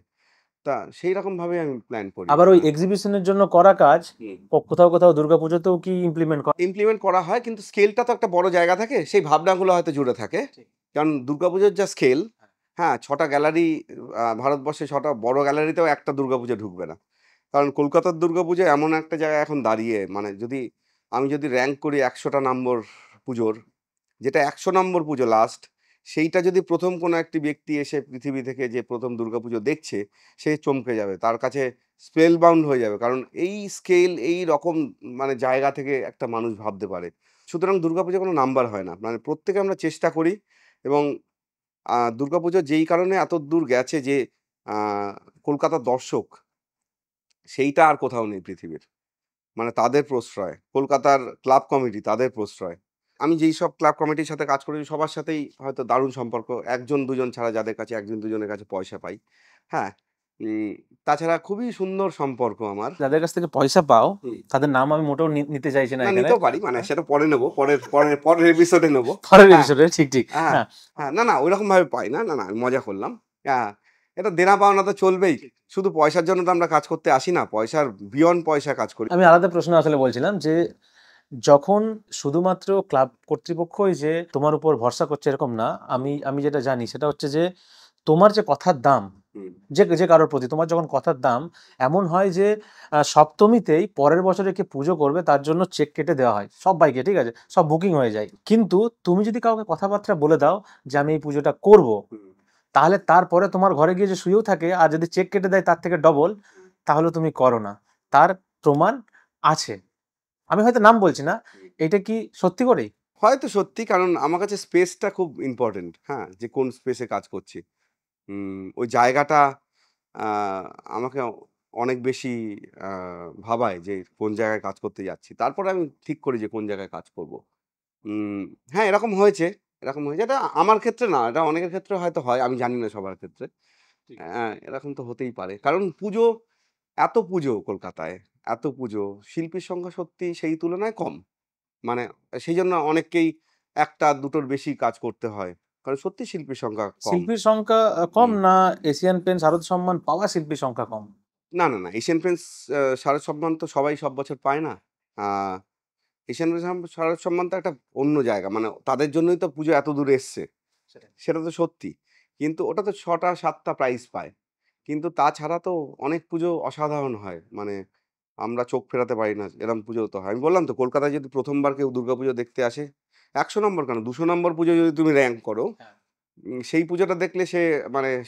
তা সেই রকম ভাবে আমি প্ল্যান করি। আবার ওই এক্সিবিশনের জন্য করা কাজ কোথাও কোথাও দুর্গাপুজোতেও কি ইমপ্লিমেন্ট করা? ইমপ্লিমেন্ট করা হয়, কিন্তু স্কেলটা তো একটা বড় জায়গা থাকে, সেই ভাবনাগুলো হয়তো জুড়ে থাকে। ঠিক। কারণ দুর্গাপুজোর যা স্কেল, হ্যাঁ 6টা গ্যালারি, ভারতবর্ষে 6টা বড় গ্যালারিতেও একটা দুর্গাপুজো ঢুকবে না। কারণ কলকাতার দুর্গাপুজো এমন একটা জায়গায় এখন দাঁড়িয়ে, মানে আমি যদি র্যাঙ্ক করি 100টা নম্বর পুজোর, যেটা 100 নম্বর পুজো লাস্ট, সেইটা যদি প্রথম কোনো একটি ব্যক্তি এসে পৃথিবী থেকে যে প্রথম দুর্গাপুজো দেখছে, সে চমকে যাবে, তার কাছে স্পেল বাউন্ড হয়ে যাবে। কারণ এই স্কেল, এই রকম মানে জায়গা থেকে একটা মানুষ ভাবতে পারে। সুতরাং দুর্গাপুজো কোনো নাম্বার হয় না, মানে প্রত্যেকে আমরা চেষ্টা করি। এবং দুর্গাপুজো যেই কারণে এত দূর গেছে যে কলকাতার দর্শক, সেইটা আর কোথাও নেই পৃথিবীর। মানে তাদের প্রশ্রয়, কলকাতার ক্লাব কমিটি তাদের প্রশ্রয়। আমি যেই সব ক্লাব কমিটির সাথে কাজ করি সবার সাথেই হয়তো দারুণ সম্পর্ক, একজন দুজন ছাড়া যাদের কাছে একজন দুজনের কাছে পয়সা পাই। হ্যাঁ, তাছাড়া খুবই সুন্দর সম্পর্ক আমার। যাদের কাছ থেকে পয়সা পাও হুম। তাদের নাম আমি মোটেও নিতে চাইছি না না, এখানে। নিতেও পারি, মানে সেটা পরে নেবো, পরের এপিসোডে নেবো। পরের হ্যাঁ, এপিসোডে ঠিক ঠিক। হ্যাঁ, হ্যাঁ, হ্যাঁ, না ওইরকম ভাবে পাই না, আমি মজা করলাম। হ্যাঁ, এটা দেনা পাওনা তো চলবেই। শুধু পয়সার জন্য তো আমরা কাজ করতে আসি না, পয়সার বিয়ন্ড পয়সা কাজ করি। আমি আলাদা প্রশ্ন আসলে বলছিলাম যে যখন শুধুমাত্র ক্লাব কর্তৃপক্ষই যে তোমার উপর ভরসা করছে এরকম না, আমি যেটা জানি সেটা হচ্ছে যে তোমার যে কথার দাম, হুম, যে কারোর প্রতি তোমার যখন কথার দাম এমন হয় যে সপ্তমীতেই পরের বছরে কে পুজো করবে তার জন্য চেক কেটে দেওয়া হয় সবাইকে, ঠিক আছে, সব বুকিং হয়ে যায়। কিন্তু তুমি যদি কাউকে কথাবার্তা বলে দাও যে আমি এই পুজোটা করব, হুম, তাহলে তারপরে তোমার ঘরে গিয়ে যে শুয়েও থাকে আর যদি চেক কেটে দেয় তার থেকে ডবল, তাহলে তুমি করো না। তার প্রমাণ আছে, আমি হয়তো নাম বলছি না। এটা কি সত্যি করেই? হয়তো সত্যি, কারণ আমার কাছে স্পেসটা খুব ইম্পর্টেন্ট। হ্যাঁ, যে কোন স্পেসে কাজ করছি, ওই জায়গাটা আমাকে অনেক বেশি ভাবায় যে কোন জায়গায় কাজ করতে যাচ্ছি। তারপরে আমি ঠিক করি যে কোন জায়গায় কাজ করব। হ্যাঁ, এরকম হয়েছে। এটা আমার ক্ষেত্রে না, এটা অনেকের ক্ষেত্রে হয়তো হয়, আমি জানি না সবার ক্ষেত্রে। হ্যাঁ, এরকম তো হতেই পারে। কারণ এত পুজো কলকাতায়, এত পুজো, শিল্পীর সংখ্যা সত্যি সেই তুলনায় কম। মানে সেইজন্য অনেককেই ১টা ২টোর বেশি কাজ করতে হয়। কারণ সত্যি শিল্পীর সংখ্যা কম। শিল্পীর সংখ্যা কম হুম। না এশিয়ান পেন শারদ সম্মান পাওয়া শিল্পীর সংখ্যা কম? না। এশিয়ান পেইন্টস শারদ সম্মান তো সবাই সব বছর পায় না। আ এশিয়ান পেইন্টস শারদ সম্মান তো একটা অন্য জায়গা। মানে তাদের জন্যই তো পুজো এত দূর এসছে। সেটা তো সত্যি। কিন্তু ওটা তো ৬টা ৭টা প্রাইজ পায়। কিন্তু তাছাড়া তো অনেক পুজো অসাধারণ হয়। মানে আমরা চোখ ফেরাতে পারি না, এরম পুজো তো হয়। আমি বললাম তো, কলকাতায় যদি প্রথমবার কেউ দুর্গাপুজো দেখতে আসে, ১০০ নম্বর কেন ২০০ নম্বর পুজো যদি তুমি র‍্যাংক করো, হ্যাঁ। সেই পুজোটা দেখলে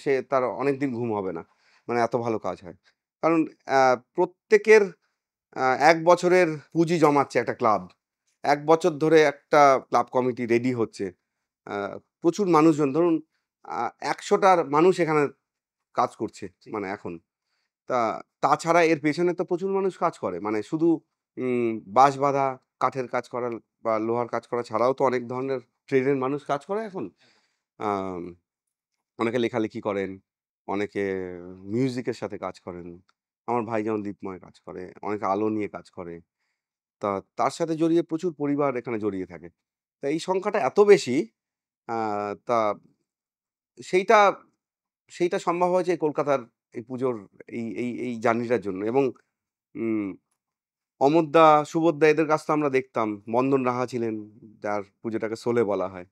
সে তার অনেকদিন ঘুম হবে না। মানে এত ভালো কাজ হয়। কারণ প্রত্যেকের ১ বছরের পুঁজি জমাচ্ছে একটা ক্লাব। ১ বছর ধরে একটা ক্লাব কমিটি রেডি হচ্ছে। আ প্রচুর মানুষজন, ধরুন ১০০টার মানুষ এখানে কাজ করছে মানে এখন। তাছাড়া এর পেছনে তো প্রচুর মানুষ কাজ করে। মানে শুধু বাঁশ বাঁধা, কাঠের কাজ করা বা লোহার কাজ করা ছাড়াও তো অনেক ধরনের ট্রেডের মানুষ কাজ করে এখন। আম অনেকে লেখালেখি করেন, অনেকে মিউজিকের সাথে কাজ করেন। আমার ভাই যেমন দীপময় কাজ করে, অনেকে আলো নিয়ে কাজ করে। তার সাথে জড়িয়ে প্রচুর পরিবার এখানে জড়িয়ে থাকে। এই সংখ্যাটা এত বেশি, আ তা সেইটা সেইটা সম্ভব হয়েছে এই কলকাতার এই পুজোর এই জার্নিটার জন্য। এবং উম অমরদা, সুবোধদা এদের কাছ তো আমরা দেখতাম। মন্দন রাহা ছিলেন, যার পুজোটাকে শোলে বলা হয়।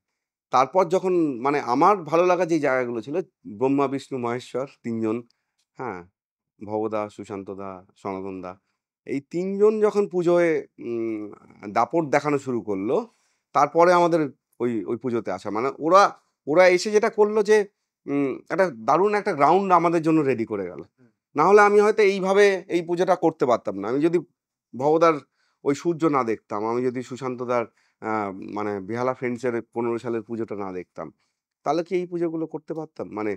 তারপর যখন মানে আমার ভালো লাগা যে জায়গাগুলো ছিল, ব্রহ্মা, বিষ্ণু, মহেশ্বর ৩ জন, হ্যাঁ? ভবদা, সুশান্তদা, সনাতনদা। এই ৩ জন যখন পুজোয় দাপট দেখানো শুরু করলো, তারপরে আমাদের ওই পুজোতে আসা। মানে ওরা এসে যেটা করলো যে একটা দারুণ একটা গ্রাউন্ড আমাদের জন্য রেডি করে গেল। না হলে আমি হয়তো এইভাবে এই পুজোটা করতে পারতাম না। আমি যদি ভবদার ওই সূর্য না দেখতাম, আমি যদি সুশান্তদার মানে বেহালা ফ্রেন্ডসের ১৫ সালের পুজোটা না দেখতাম, তাহলে কি এই পুজোগুলো করতে পারতাম? মানে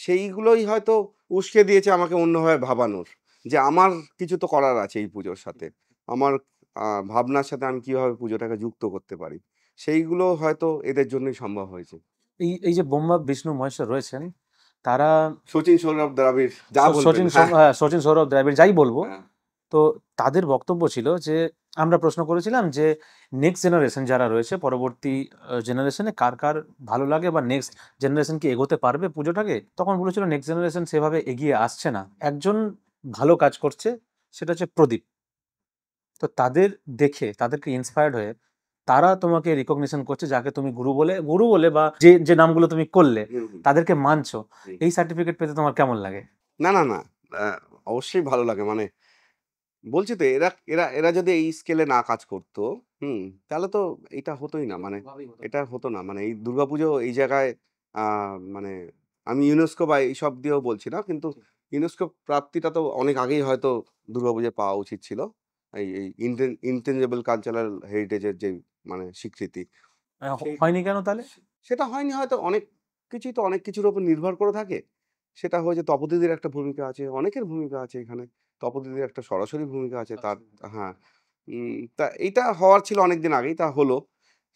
সেইগুলোই হয়তো উস্কে দিয়েছে আমাকে অন্যভাবে ভাবানোর। যে আমার কিছু তো করার আছে এই পুজোর সাথে। আমার ভাবনার সাথে আমি কিভাবে পুজোটাকে যুক্ত করতে পারি। সেইগুলো হয়তো এদের জন্যই সম্ভব হয়েছে। এই যে ব্রহ্মা, বিষ্ণু, মহেশ্বর রয়েছেন, তারা শচীন সৌরভ দ্রাবিড় যা বলবেন। সচিন সৌরভ দ্রাবিড় যাই বলবো, হ্যাঁ। তো তাদের বক্তব্য ছিল যে আমরা প্রশ্ন করেছিলাম যে নেক্সট জেনারেশন যারা রয়েছে, পরবর্তী জেনারেশনে কার কার ভালো লাগে বা নেক্সট জেনারেশন কি এগোতে পারবে পুজোটাকে, তখন বলেছিল নেক্সট জেনারেশন সেভাবে এগিয়ে আসছে না, একজন ভালো কাজ করছে, সেটা হচ্ছে প্রদীপ। তো তাদের দেখে, তাদেরকে ইন্সপায়ার্ড হয়ে তারা তোমাকে রিকগনিশন করছে, যাকে তুমি গুরু বলে বা যে যে নামগুলো তুমি করলে তাদেরকে মানছো, জি। এই সার্টিফিকেট পেতে তোমার কেমন লাগে? না না না, অবশ্যই ভালো লাগে। মানে বলছি তো, এরা এরা এরা যদি এই স্কেলে না কাজ করতো, তাহলে তো এটা হতোই না। মানে এটা হতো না। মানে এই দুর্গাপুজো এই জায়গায় মানে আমি ইউনেস্কো বা এইসব দিয়েও বলছি না, কিন্তু ইউনেস্কো প্রাপ্তিটা তো অনেক আগেই হয়তো দুর্গাপুজোয় পাওয়া উচিত ছিল। এই এই ইনটেনজিবল কালচারাল হেরিটেজের যে মানে স্বীকৃতি, হয়নি কেন তাহলে? সেটা হয়নি হয়তো। অনেক কিছুই তো অনেক কিছুর উপর নির্ভর করে থাকে। সেটা হয়েছে তপোদিদির একটা ভূমিকা আছে, অনেকের ভূমিকা আছে এখানে। তপোদিদির একটা সরাসরি ভূমিকা আছে তার। হ্যাঁ, তা এইটা হওয়ার ছিল অনেকদিন আগেই, তা হলো।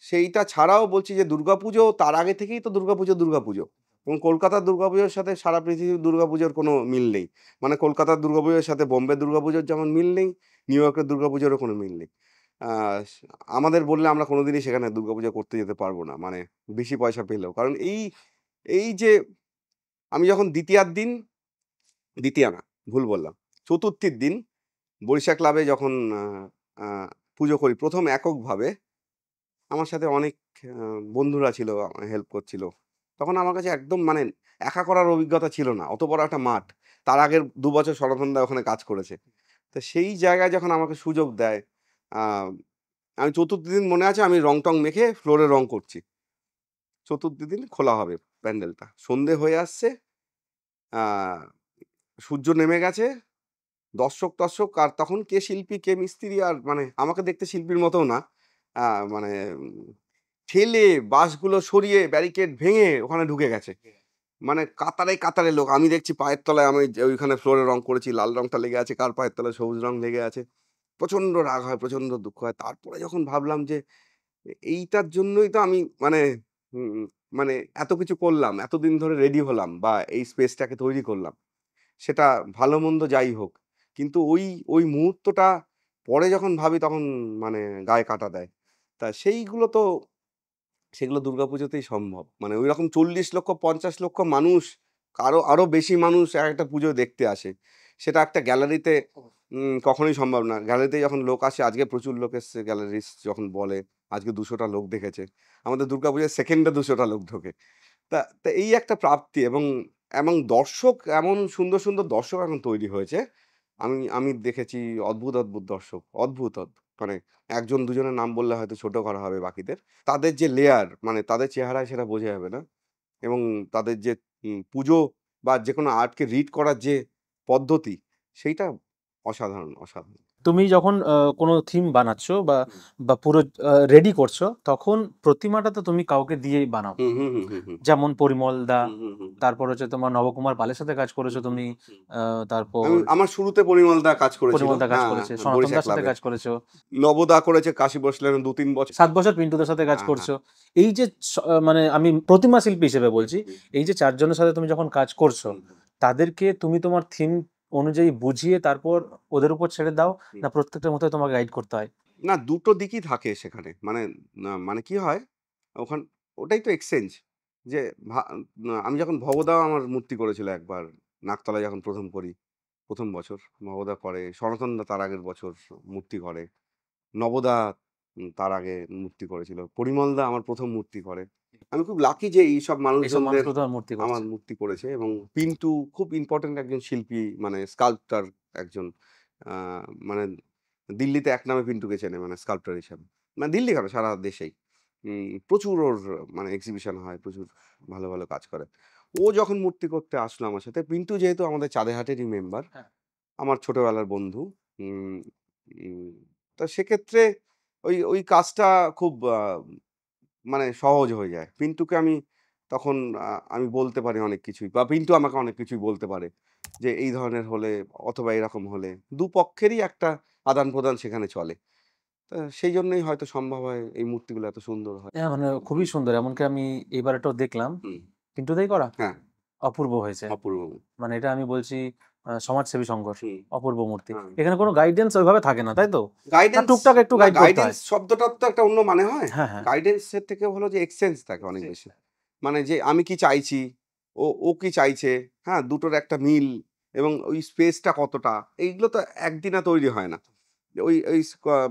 সেইটা ছাড়াও বলছি যে দুর্গাপুজো তার আগে থেকেই তো দুর্গাপুজো। এবং কলকাতার দুর্গাপুজোর সাথে সারা পৃথিবীর দুর্গাপুজোর কোনো মিল নেই। মানে কলকাতার দুর্গাপুজোর সাথে বোম্বে দুর্গাপুজোর যেমন মিল নেই, নিউ ইয়র্কের দুর্গাপুজোরও কোনো মিল নেই। আ আমাদের বললে আমরা কোনোদিনই সেখানে দুর্গাপূজা করতে যেতে পারবো না। মানে বেশি পয়সা পেলেও। কারণ এই যে আমি যখন দ্বিতীয়া না, ভুল বললাম। চতুর্থীর দিন বরিশা ক্লাবে যখন আ আ পুজো করি ১ম এককভাবে, আমার সাথে অনেক আ বন্ধুরা ছিল, হেল্প করছিল। তখন আমার কাছে একদম মানে একা করার অভিজ্ঞতা ছিল না। অত বড় একটা মাঠ। তার আগের ২ বছর সনাতন দা ওখানে কাজ করেছে। তো সেই জায়গায় যখন আমাকে সুযোগ দেয়, আ আমি চতুর্থী দিন মনে আছে আমি রং-টং মেখে ফ্লোরে রং করছি। চতুর্থী দিন খোলা হবে প্যান্ডেলটা। সন্ধে হয়ে আসছে, আ সূর্য নেমে গেছে, দর্শক-টর্শক, আর তখন কে শিল্পী, কে মিস্ত্রি, আর মানে আমাকে দেখতে শিল্পীর মতও না। আ মানে ঠেলে বাঁশগুলো সরিয়ে ব্যারিকেড ভেঙে ওখানে ঢুকে গেছে। মানে কাতারে লোক। আমি দেখছি পায়ের তলায়, আমি যে ওইখানে ফ্লোরে রং করেছি, লাল রংটা লেগে আছে, কার পায়ের তলায় সবুজ রং লেগে আছে। প্রচণ্ড রাগ হয়, প্রচণ্ড দুঃখ হয়। তারপরে যখন ভাবলাম যে এইটার জন্যই তো আমি মানে উম মানে এত কিছু করলাম, এতদিন ধরে রেডি হলাম বা এই স্পেসটাকে তৈরি করলাম। সেটা ভালো মন্দ যাই হোক। কিন্তু ওই মুহূর্তটা পরে যখন ভাবি তখন মানে গায়ে কাঁটা দেয়। তা সেগুলো দুর্গাপুজোতেই সম্ভব। মানে ঐরকম ৪০ লক্ষ ৫০ লক্ষ মানুষ, আরো বেশি মানুষ একটা পুজো দেখতে আসে। সেটা একটা গ্যালারিতে কখনোই সম্ভব না। গ্যালারিতে যখন লোক আসে, আজকে প্রচুর লোক এসছে, গ্যালারিস্ট যখন বলে আজকে ২০০ টা লোক দেখেছে। আমাদের দুর্গাপুজোয় সেকেন্ডে ২০০ টা লোক ঢোকে। তা এই একটা প্রাপ্তি, এবং দর্শক, এমন সুন্দর দর্শক এখন তৈরি হয়েছে। আমি দেখেছি অদ্ভুত দর্শক। মানে ১ জন ২ জনের নাম বললে হয়তো ছোট করা হবে বাকিদের। তাদের যে লেয়ার, মানে তাদের চেহারায় সেটা বোঝা যাবে না। এবং তাদের যে পুজো বা যেকোনো আর্টকে রিড করার যে পদ্ধতি, সেইটা অসাধারণ। তুমি যখন কোনো থিম বানাচ্ছো বা হুম। বা পুরো রেডি করছো, তখন প্রতিমাটা তো তুমি কাউকে দিয়েই বানাও। হুম, হুম, হুম, হুম, হুম। যেমন পরিমল দা, হুম, হুম, হুম, হুম। তারপর হচ্ছে তোমার নবকুমার পালের সাথে কাজ করেছো হুম, তুমি, হুম। তারপর আমার শুরুতে পরিমল দা কাজ করেছিল। পরিমল দা কাজ হ্যাঁ, করেছে, হ্যাঁ, সনাতন বরিশা দার সাথে ক্লাবে। কাজ করেছো, নবদা করেছে কাশী বসলেন ২-৩ বছর। ৭ বছর পিন্টুদের সাথে কাজ হ্যাঁ, হ্যাঁ। করছো। এই যে মানে আমি প্রতিমা শিল্পী হিসেবে বলছি, হুম, এই যে ৪ জনের সাথে তুমি যখন কাজ করছো, হুম, তাদেরকে তুমি তোমার থিম অনুযায়ী বুঝিয়ে তারপর ওদের উপর ছেড়ে দাও, হুম। না প্রত্যেকটার মধ্যে তোমাকে গাইড করতে হয়? না, দুটো দিকই থাকে সেখানে। মানে মানে কি হয়, ওখান ওটাই তো এক্সচেঞ্জ। যে আমি যখন ভবদা আমার মূর্তি করেছিল একবার, নাগতলায় যখন ১ম করি, ১ম বছর ভবদা করে, সনাতন দা তার আগের বছর মূর্তি করে, নবদা তার আগে মূর্তি করেছিল, পরিমল দা আমার ১ম মূর্তি করে। আমি খুব লাকি যে এইসব এইসব মানুষজনদের মানুষগুলো তোমার মূর্তি আমার করছে। মূর্তি করেছে। এবং পিন্টু খুব ইম্পোর্টেন্ট একজন শিল্পী, মানে স্কাল্পচার একজন। আ মানে দিল্লিতে একনামে পিন্টুকে চেনে, মানে স্কাল্পচার হিসাবে। মানে দিল্লি কেন, সারা দেশেই। প্রচুর ওর মানে এক্সিবিশন হয়, প্রচুর ভালো কাজ করে। ও যখন মূর্তি করতে আসলো আমার সাথে, পিন্টু যেহেতু আমাদের চাঁদেহাটেরই মেম্বার, হ্যাঁ। আমার ছোটবেলার বন্ধু। উম উম তো সেক্ষেত্রে ওই কাজটা খুব মানে সহজ হয়ে যায়। পিন্টুকে আমি তখন আমি বলতে পারি অনেক কিছুই, বা পিন্টু আমাকে অনেক কিছুই বলতে পারে। যে এই ধরনের হলে, অথবা এরকম হলে, দুপক্ষেরই একটা আদান-প্রদান সেখানে চলে। সেই জন্যই হয়তো সম্ভব হয় এই মূর্তিগুলো এত সুন্দর হয়। হ্যাঁ, মানে খুবই সুন্দর। এমনকি আমি এবারেটাও দেখলাম। হুম, পিন্টুদাই করা? হ্যাঁ। অপূর্ব হয়েছে। অপূর্ব। মানে এটা আমি বলছি সমাজসেবী সংঘর হুম। অপূর্ব মূর্তি। হ্যাঁ। এখানে কোনো গাইডেন্স ওইভাবে থাকে না, তাই তো? গাইডেন্স, টুকটাক একটু গাইড করতে হয়। গাইডেন্স শব্দটার তো একটা অন্য মানে হয়। হ্যাঁ, হ্যাঁ। গাইডেন্সের থেকে হলো যে এক্সচেঞ্জ থাকে অনেক বেশি। মানে যে আমি কি চাইছি, ও কি চাইছে, হ্যাঁ, দুটোর একটা মিল এবং ওই স্পেসটা কতটা, এইগুলো তো একদিনে তৈরি হয় না। ওই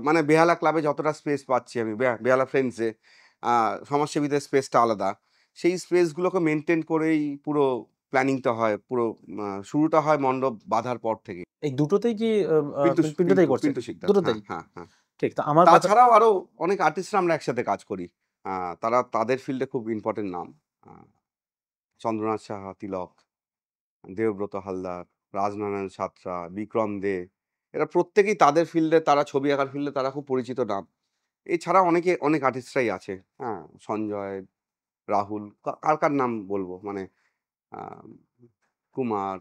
মানে বেহালা ক্লাবে যতটা স্পেস পাচ্ছি আমি, বেহালা ফ্রেন্ডসে সমাজসেবীদের স্পেসটা আলাদা। সেই স্পেসগুলোকে মেনটেন করেই পুরো প্ল্যানিংটা হয়, পুরো শুরুটা হয় মণ্ডপ বাঁধার পর থেকে। এই দুটোতেই কি পিন্টু পিন্টুতেই করছে? পিন্টু শিকদার, দুটোতেই? হ্যাঁ, হ্যাঁ, হ্যাঁ। ঠিক। তো আমার কথা তাছাড়াও আরো অনেক আর্টিস্টরা আমরা একসাথে কাজ করি। তারা তাদের ফিল্ডে খুব ইম্পর্টেন্ট নাম। চন্দ্রনাথ সাহা, তিলক, দেবব্রত হালদার, রাজনারায়ণ সাঁতরা, বিক্রম দে, এরা প্রত্যেকেই তাদের ফিল্ডে, তারা ছবি আঁকার ফিল্ডে তারা খুব পরিচিত নাম। এছাড়া অনেক আর্টিস্টরাই আছে, হ্যাঁ, সঞ্জয়, রাহুল, কার নাম বলবো, মানে কুমার,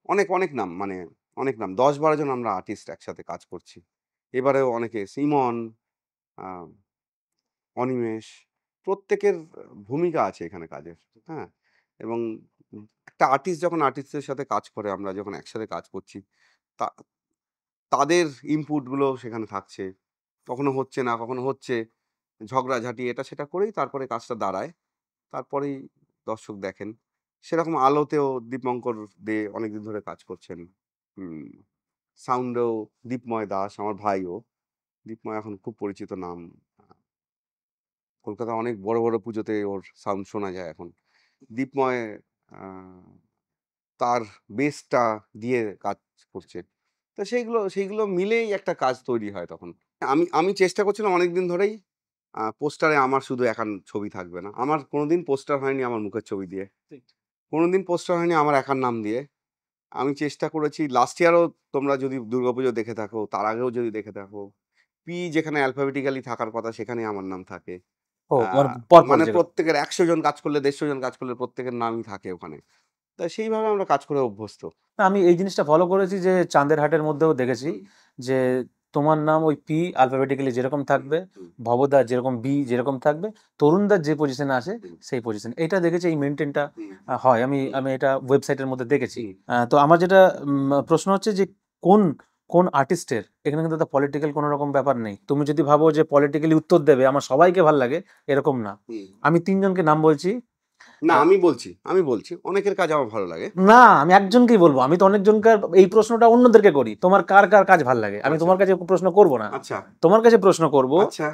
অনেক নাম, মানে অনেক নাম, 10-12 জন আমরা আর্টিস্ট একসাথে কাজ করছি। এবারেও অনেকে, সিমন, আহ, অনিমেষ, প্রত্যেকের ভূমিকা আছে এখানে কাজের, হ্যাঁ। এবং একটা আর্টিস্ট যখন আর্টিস্টের সাথে কাজ করে, আমরা যখন একসাথে কাজ করছি, তাদের ইনপুটগুলো সেখানে থাকছে, কখনো হচ্ছে না, কখনো হচ্ছে, ঝগড়াঝাঁটি এটা সেটা করেই তারপরে কাজটা দাঁড়ায়, তারপরেই দর্শক দেখেন। সেরকম আলোতেও দীপঙ্কর দে অনেকদিন ধরে কাজ করছেন, সাউন্ডেও দীপময় দাস, আমার ভাইও। দীপময় এখন খুব পরিচিত নাম, কলকাতা অনেক বড় বড় পুজোতে ওর সাউন্ড শোনা যায় এখন। দীপময় তার বেসটা দিয়ে কাজ করছে, তো সেইগুলো মিলেই একটা কাজ তৈরি হয় তখন। আমি চেষ্টা করছিলাম অনেকদিন ধরেই, পোস্টারে আমার শুধু একার ছবি থাকবে না। আমার কোনোদিন পোস্টার হয়নি আমার মুখের ছবি দিয়ে, কোনোদিন পোস্টার হয়নি আমার একার নাম দিয়ে। আমি চেষ্টা করেছি লাস্ট ইয়ারও, তোমরা যদি দুর্গাপুজো দেখে থাকো, তার আগেও যদি দেখে থাকো, পি যেখানে অ্যালফাবেটিক্যালি থাকার কথা সেখানে আমার নাম থাকে। ও মানে পরপর মানে যেগুলো। প্রত্যেকের 100 জন কাজ করলে, 150 জন কাজ করলে প্রত্যেকের নামই থাকে ওখানে। তা সেইভাবে আমরা কাজ করে অভ্যস্ত। না, আমি এই জিনিসটা ফলো করেছি যে চাঁদের হাটের মধ্যেও দেখেছি যে তোমার নাম ওই পি অ্যালফাবেটিক্যালি যেরকম থাকবে, ভবদার যেরকম বি যেরকম থাকবে, তরুণদার যে পজিশনে আছে সেই পজিশন, এটা দেখেছি, এই মেনটেনটা হয়। আমি এটা ওয়েবসাইটের মধ্যে দেখেছি। তো আমার যেটা প্রশ্ন হচ্ছে যে কোন কোন আর্টিস্টের, এখানে কিন্তু পলিটিক্যাল কোনো রকম ব্যাপার নেই। তুমি যদি ভাবো যে পলিটিক্যালি উত্তর দেবে আমার সবাইকে ভাল লাগে, এরকম না। আমি 3 জনকে নাম বলছি। না, আমি বলছি অনেকের কাজ আমার ভালো লাগে। না, আমি একজনকেই বলবো। আমি তো অনেকজনকার এই প্রশ্নটা অন্যদেরকে করি, তোমার কার কার কাজ ভাল লাগে। আমি আচ্ছা। তোমার কাছে প্রশ্ন করব না, আচ্ছা, তোমার কাছে প্রশ্ন করব। আচ্ছা,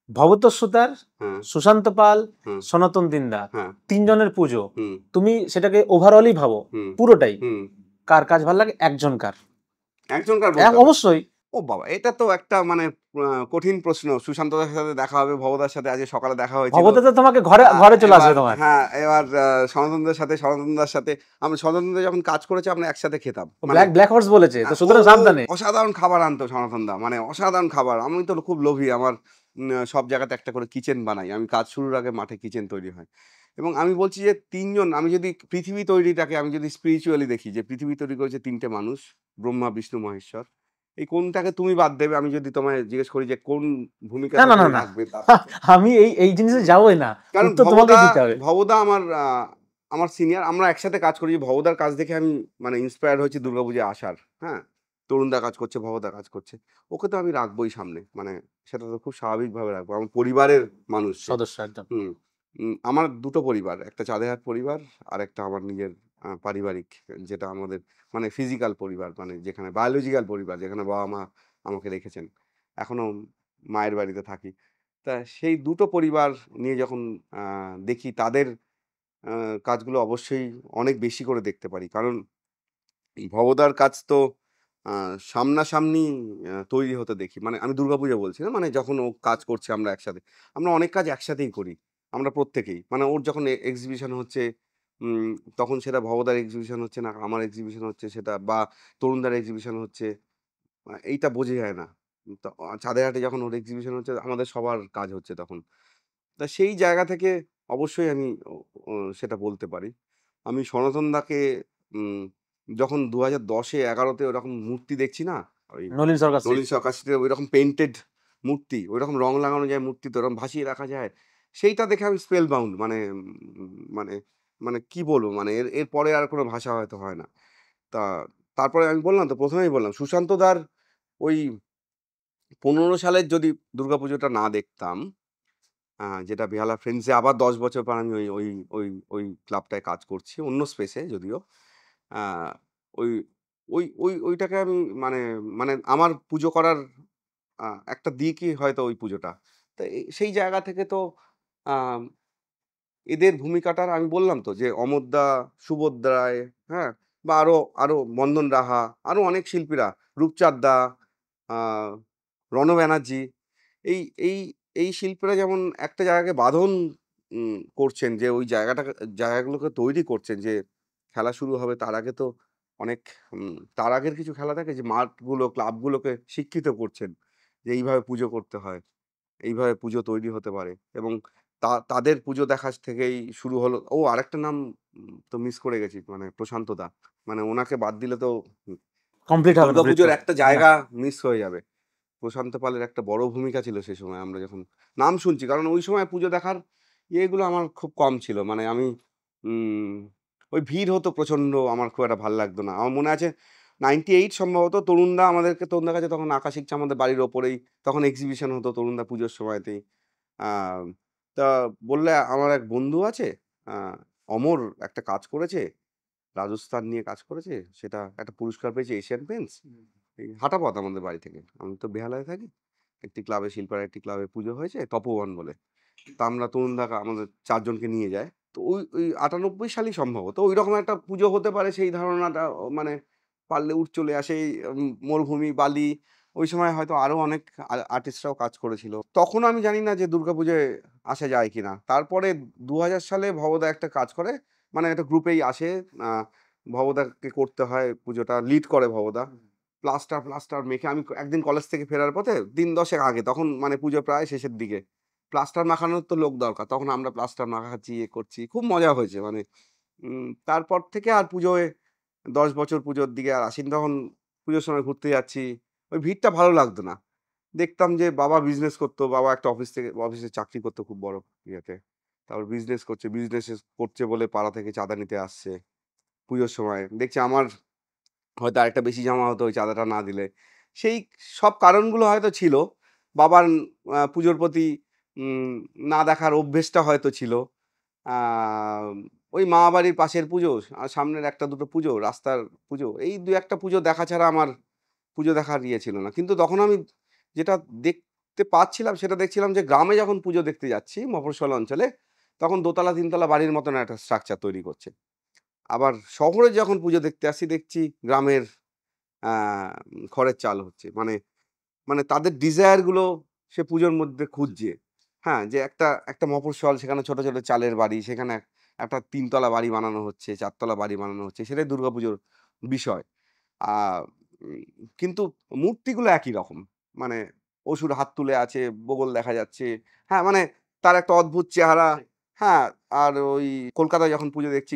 ভবতোষ সুতার, হ্যাঁ, সুশান্ত পাল, হুম, সনাতন দিনদার, হ্যাঁ, 3 জনের পুজো। হুম, তুমি সেটাকে ওভারঅলই ভাবো, হুম, পুরোটাই হুম। কার কাজ ভাল লাগে, একজনকার। একজনকার বলতে হবে। অবশ্যই। ও বাবা, এটা তো একটা মানে কঠিন প্রশ্ন। সুশান্তদার সাথে দেখা হবে, ভবদার সাথে আজকে সকালে দেখা হয়েছিল। ভবতে তো তোমাকে ঘরে ঘরে চলে আসবে তোমার। হ্যাঁ, এবার সনাতনদার সাথে, সনাতনদার সাথে আমরা, সনাতনদা যখন কাজ করেছে আমরা একসাথে খেতাম। ব্ল্যাক হর্স বলেছে তো, সুতরাং সাবধানে। অসাধারণ খাবার আনতো সনাতনদা, মানে অসাধারণ খাবার। আমি তো খুব লোভী, আমার সব জায়গাতে একটা করে কিচেন বানাই। আমি কাজ শুরুর আগে মাঠে কিচেন তৈরি হয়। এবং আমি বলছি যে 3 জন, আমি যদি পৃথিবী তৈরিটাকে আমি যদি স্পিরিচুয়ালি দেখি, যে পৃথিবী তৈরি করেছে 3টে মানুষ, ব্রহ্মা, বিষ্ণু, মহেশ্বর। এই কোনটাকে তুমি বাদ দেবে, আমি যদি তোমায় জিজ্ঞেস করি যে কোন ভূমিকা না, তুমি না। রাখবে, আমি এই জিনিসে যাবোই না, কারণ উত্তর তোমাকে দিতে হবে। ভবদা আমার সিনিয়র, আমরা একসাথে কাজ করি। ভবদার কাজ দেখে আমি মানে ইন্সপায়ার হয়েছি দুর্গাপূজায় আসার, হ্যাঁ। তরুণদা কাজ করছে, ভবদা কাজ করছে, ওকে তো আমি রাখবোই সামনে, মানে সেটা তো খুব স্বাভাবিকভাবে রাখবো, আমার পরিবারের মানুষ সে। সদস্য একদম। আমার দুটো পরিবার, একটা চাঁদেহাট পরিবার আর একটা আমার নিজের পারিবারিক, যেটা আমাদের মানে ফিজিক্যাল পরিবার, মানে যেখানে বায়োলজিক্যাল পরিবার, যেখানে বাবা মা আমাকে রেখেছেন, এখনো মায়ের বাড়িতে থাকি। তা সেই দুটো পরিবার নিয়ে যখন দেখি, তাদের কাজগুলো অবশ্যই অনেক বেশি করে দেখতে পারি। কারণ ভবদার কাজ তো সামনাসামনি তৈরি হতে দেখি। মানে আমি দুর্গাপূজা বলছি না, মানে যখন ও কাজ করছে আমরা একসাথে, আমরা অনেক কাজ একসাথেই করি। আমরা প্রত্যেকেই, মানে ওর যখন এক্সিবিশন হচ্ছে, তখন সেটা ভবদার এক্সিবিশন হচ্ছে না, আমার এক্সিবিশন হচ্ছে সেটা, বা তরুণদার এক্সিবিশন হচ্ছে, এইটা বোঝা যায় না। তো চাঁদেরহাটে যখন ওর এক্সিবিশন হচ্ছে, আমাদের সবার কাজ হচ্ছে তখন। তা সেই জায়গা থেকে অবশ্যই আমি সেটা বলতে পারি। আমি সনাতনদাকে যখন 2010-এ 11-তে ওরকম মূর্তি দেখছি না, ওই নলিন সরকার street। নলিন সরকার স্ট্রিটে ওইরকম পেইন্টেড মূর্তি, ওইরকম রং লাগানো যায় মূর্তিতে, ওরকম ভাসিয়ে রাখা যায়, সেইটা দেখে আমি স্পেল বাউন্ড। মানে মানে কি বলবো, মানে এর পরে আর কোনো ভাষা হয়তো হয় না। তা তারপরে আমি বললাম তো, প্রথমেই বললাম সুশান্ত দার ওই 15 সালের যদি দুর্গাপুজোটা না দেখতাম, যেটা বেহালা ফ্রেন্ডসে আবার 10 বছর পর আমি ওই ওই ওই ওই ক্লাবটায় কাজ করছি, অন্য স্পেসে যদিও। আহ, ওই ওইটাকে আমি মানে মানে আমার পুজো করার একটা দিকই হয়তো ওই পুজোটা। তো সেই জায়গা থেকে তো আহ, এদের ভূমিকাটার আমি বললাম তো যে অমরদা, সুবোধ রায়, হ্যাঁ, বা আরো আরো বন্দন রাহা, আরো অনেক শিল্পীরা, রূপচাঁদ দা, আহ, রণ ব্যানার্জি, এই এই এই শিল্পীরা যেমন একটা জায়গাকে বাঁধন করছেন, যে ওই জায়গাগুলোকে তৈরি করছেন, যে খেলা শুরু হবে তার আগে তো অনেক তার আগের কিছু খেলা থাকে, যে মাঠগুলো ক্লাবগুলোকে শিক্ষিত করছেন যে এইভাবে পুজো করতে হয়, এইভাবে পুজো তৈরি হতে পারে। এবং তাদের পুজো দেখা থেকেই শুরু হলো। ও আরেকটা নাম তো মিস করে গেছি, মানে প্রশান্ত দা, মানে ওনাকে বাদ দিলে তো কমপ্লিট হবে না দুর্গাপুজোর বৃত্ত। একটা না, জায়গা মিস হয়ে যাবে। প্রশান্ত পালের একটা বড় ভূমিকা ছিল সে সময়, আমরা যখন নাম শুনছি, কারণ ওই সময় পুজো দেখার ইয়েগুলো আমার খুব কম ছিল, মানে আমি উম, ওই ভিড় হতো প্রচন্ড, আমার খুব একটা ভালো লাগতো না। আমার মনে আছে 98 সম্ভবত তরুণদা আমাদেরকে, তরুণদার কাছে তখন আঁকা শিখছে আমাদের বাড়ির ওপরেই, তখন এক্সিবিশন হতো তরুণদা পুজোর সময়তেই। আহ, তা বললে আমার এক বন্ধু আছে, আহ, অমর, একটা কাজ করেছে, রাজস্থান নিয়ে কাজ করেছে, সেটা একটা পুরস্কার পেয়েছে এশিয়ান পেন্টস, এই হাঁটাপথ আমাদের বাড়ি থেকে, আমি তো বেহালায় থাকি, একটি ক্লাবে, শিল্পার একটি ক্লাবে পুজো হয়েছে তপোবন বলে। তা আমরা তরুণ দা আমাদের 4 জনকে নিয়ে যায়, তো ওই ওই 98 সালই সম্ভবত ওই রকম একটা পুজো হতে পারে, সেই ধারণাটা মানে পারলে চলে আসে। এই মরুভূমি, বালি, ওই সময় হয়তো আরো অনেক আর্টিস্টরাও কাজ করেছিল। তখন আমি জানি না যে দুর্গাপুজোয় আসা যায় কিনা। তারপরে 2000 সালে ভবদা একটা কাজ করে, মানে একটা গ্রুপেই আসে, ভবদাকে করতে হয় পুজোটা, লিড করে ভবদা। প্লাস্টার প্লাস্টার মেখে, আমি একদিন কলেজ থেকে ফেরার পথে দিন 10 আগে, তখন মানে পুজো প্রায় শেষের দিকে, প্লাস্টার মাখানোর তো লোক দরকার, তখন আমরা প্লাস্টার মাখাচ্ছি, ইয়ে করছি, খুব মজা হয়েছে। মানে তারপর থেকে আর পুজোয় 10 বছর পুজোর দিকে আর আসিনি। তখন পুজোর সময় ঘুরতে যাচ্ছি, ওই ভিড়টা ভালো লাগতো না। দেখতাম যে বাবা বিজনেস করতো, বাবা একটা অফিসে চাকরি করতো খুব বড় ইয়েতে, তারপর বিজনেস করছে বলে পাড়া থেকে চাঁদা নিতে আসছে। পুজোর সময় দেখছি আমার হয়তো আরেকটা বেশি জমা হতো ওই চাঁদাটা না দিলে। সেই সব কারণগুলো হয়তো ছিল। বাবার পুজোর প্রতি উম, না দেখার অভ্যেসটা হয়তো ছিল। আহ, ওই মামাবাড়ির পাশের পুজো আর সামনের একটা দুটো পুজো, রাস্তার পুজো, এই দু একটা পুজো দেখা ছাড়া আমার পুজো দেখার ইয়ে ছিল না। কিন্তু তখন আমি যেটা দেখতে পাচ্ছিলাম, সেটা দেখছিলাম যে গ্রামে যখন পুজো দেখতে যাচ্ছি মফস্বল অঞ্চলে, তখন দোতলা তিনতলা বাড়ির মতন একটা স্ট্রাকচার তৈরি করছে। আবার শহরে যখন পুজো দেখতে আসছি, দেখছি গ্রামের খড়ের চাল হচ্ছে। মানে মানে তাদের ডিজায়ার গুলো সে পুজোর মধ্যে খুঁজছে। হ্যাঁ, যে একটা একটা মফস্বল, সেখানে ছোট ছোট চালের বাড়ি, সেখানে একটা 3 তলা বাড়ি বানানো হচ্ছে, 4 তলা বাড়ি বানানো হচ্ছে, সেটাই দুর্গাপুজোর বিষয়। আহ উম, কিন্তু মূর্তিগুলো একই রকম, মানে অসুর হাত তুলে আছে, বগল দেখা যাচ্ছে। হ্যাঁ, মানে তার একটা অদ্ভুত চেহারা। হ্যাঁ, আর ওই কলকাতায় যখন পুজো দেখছি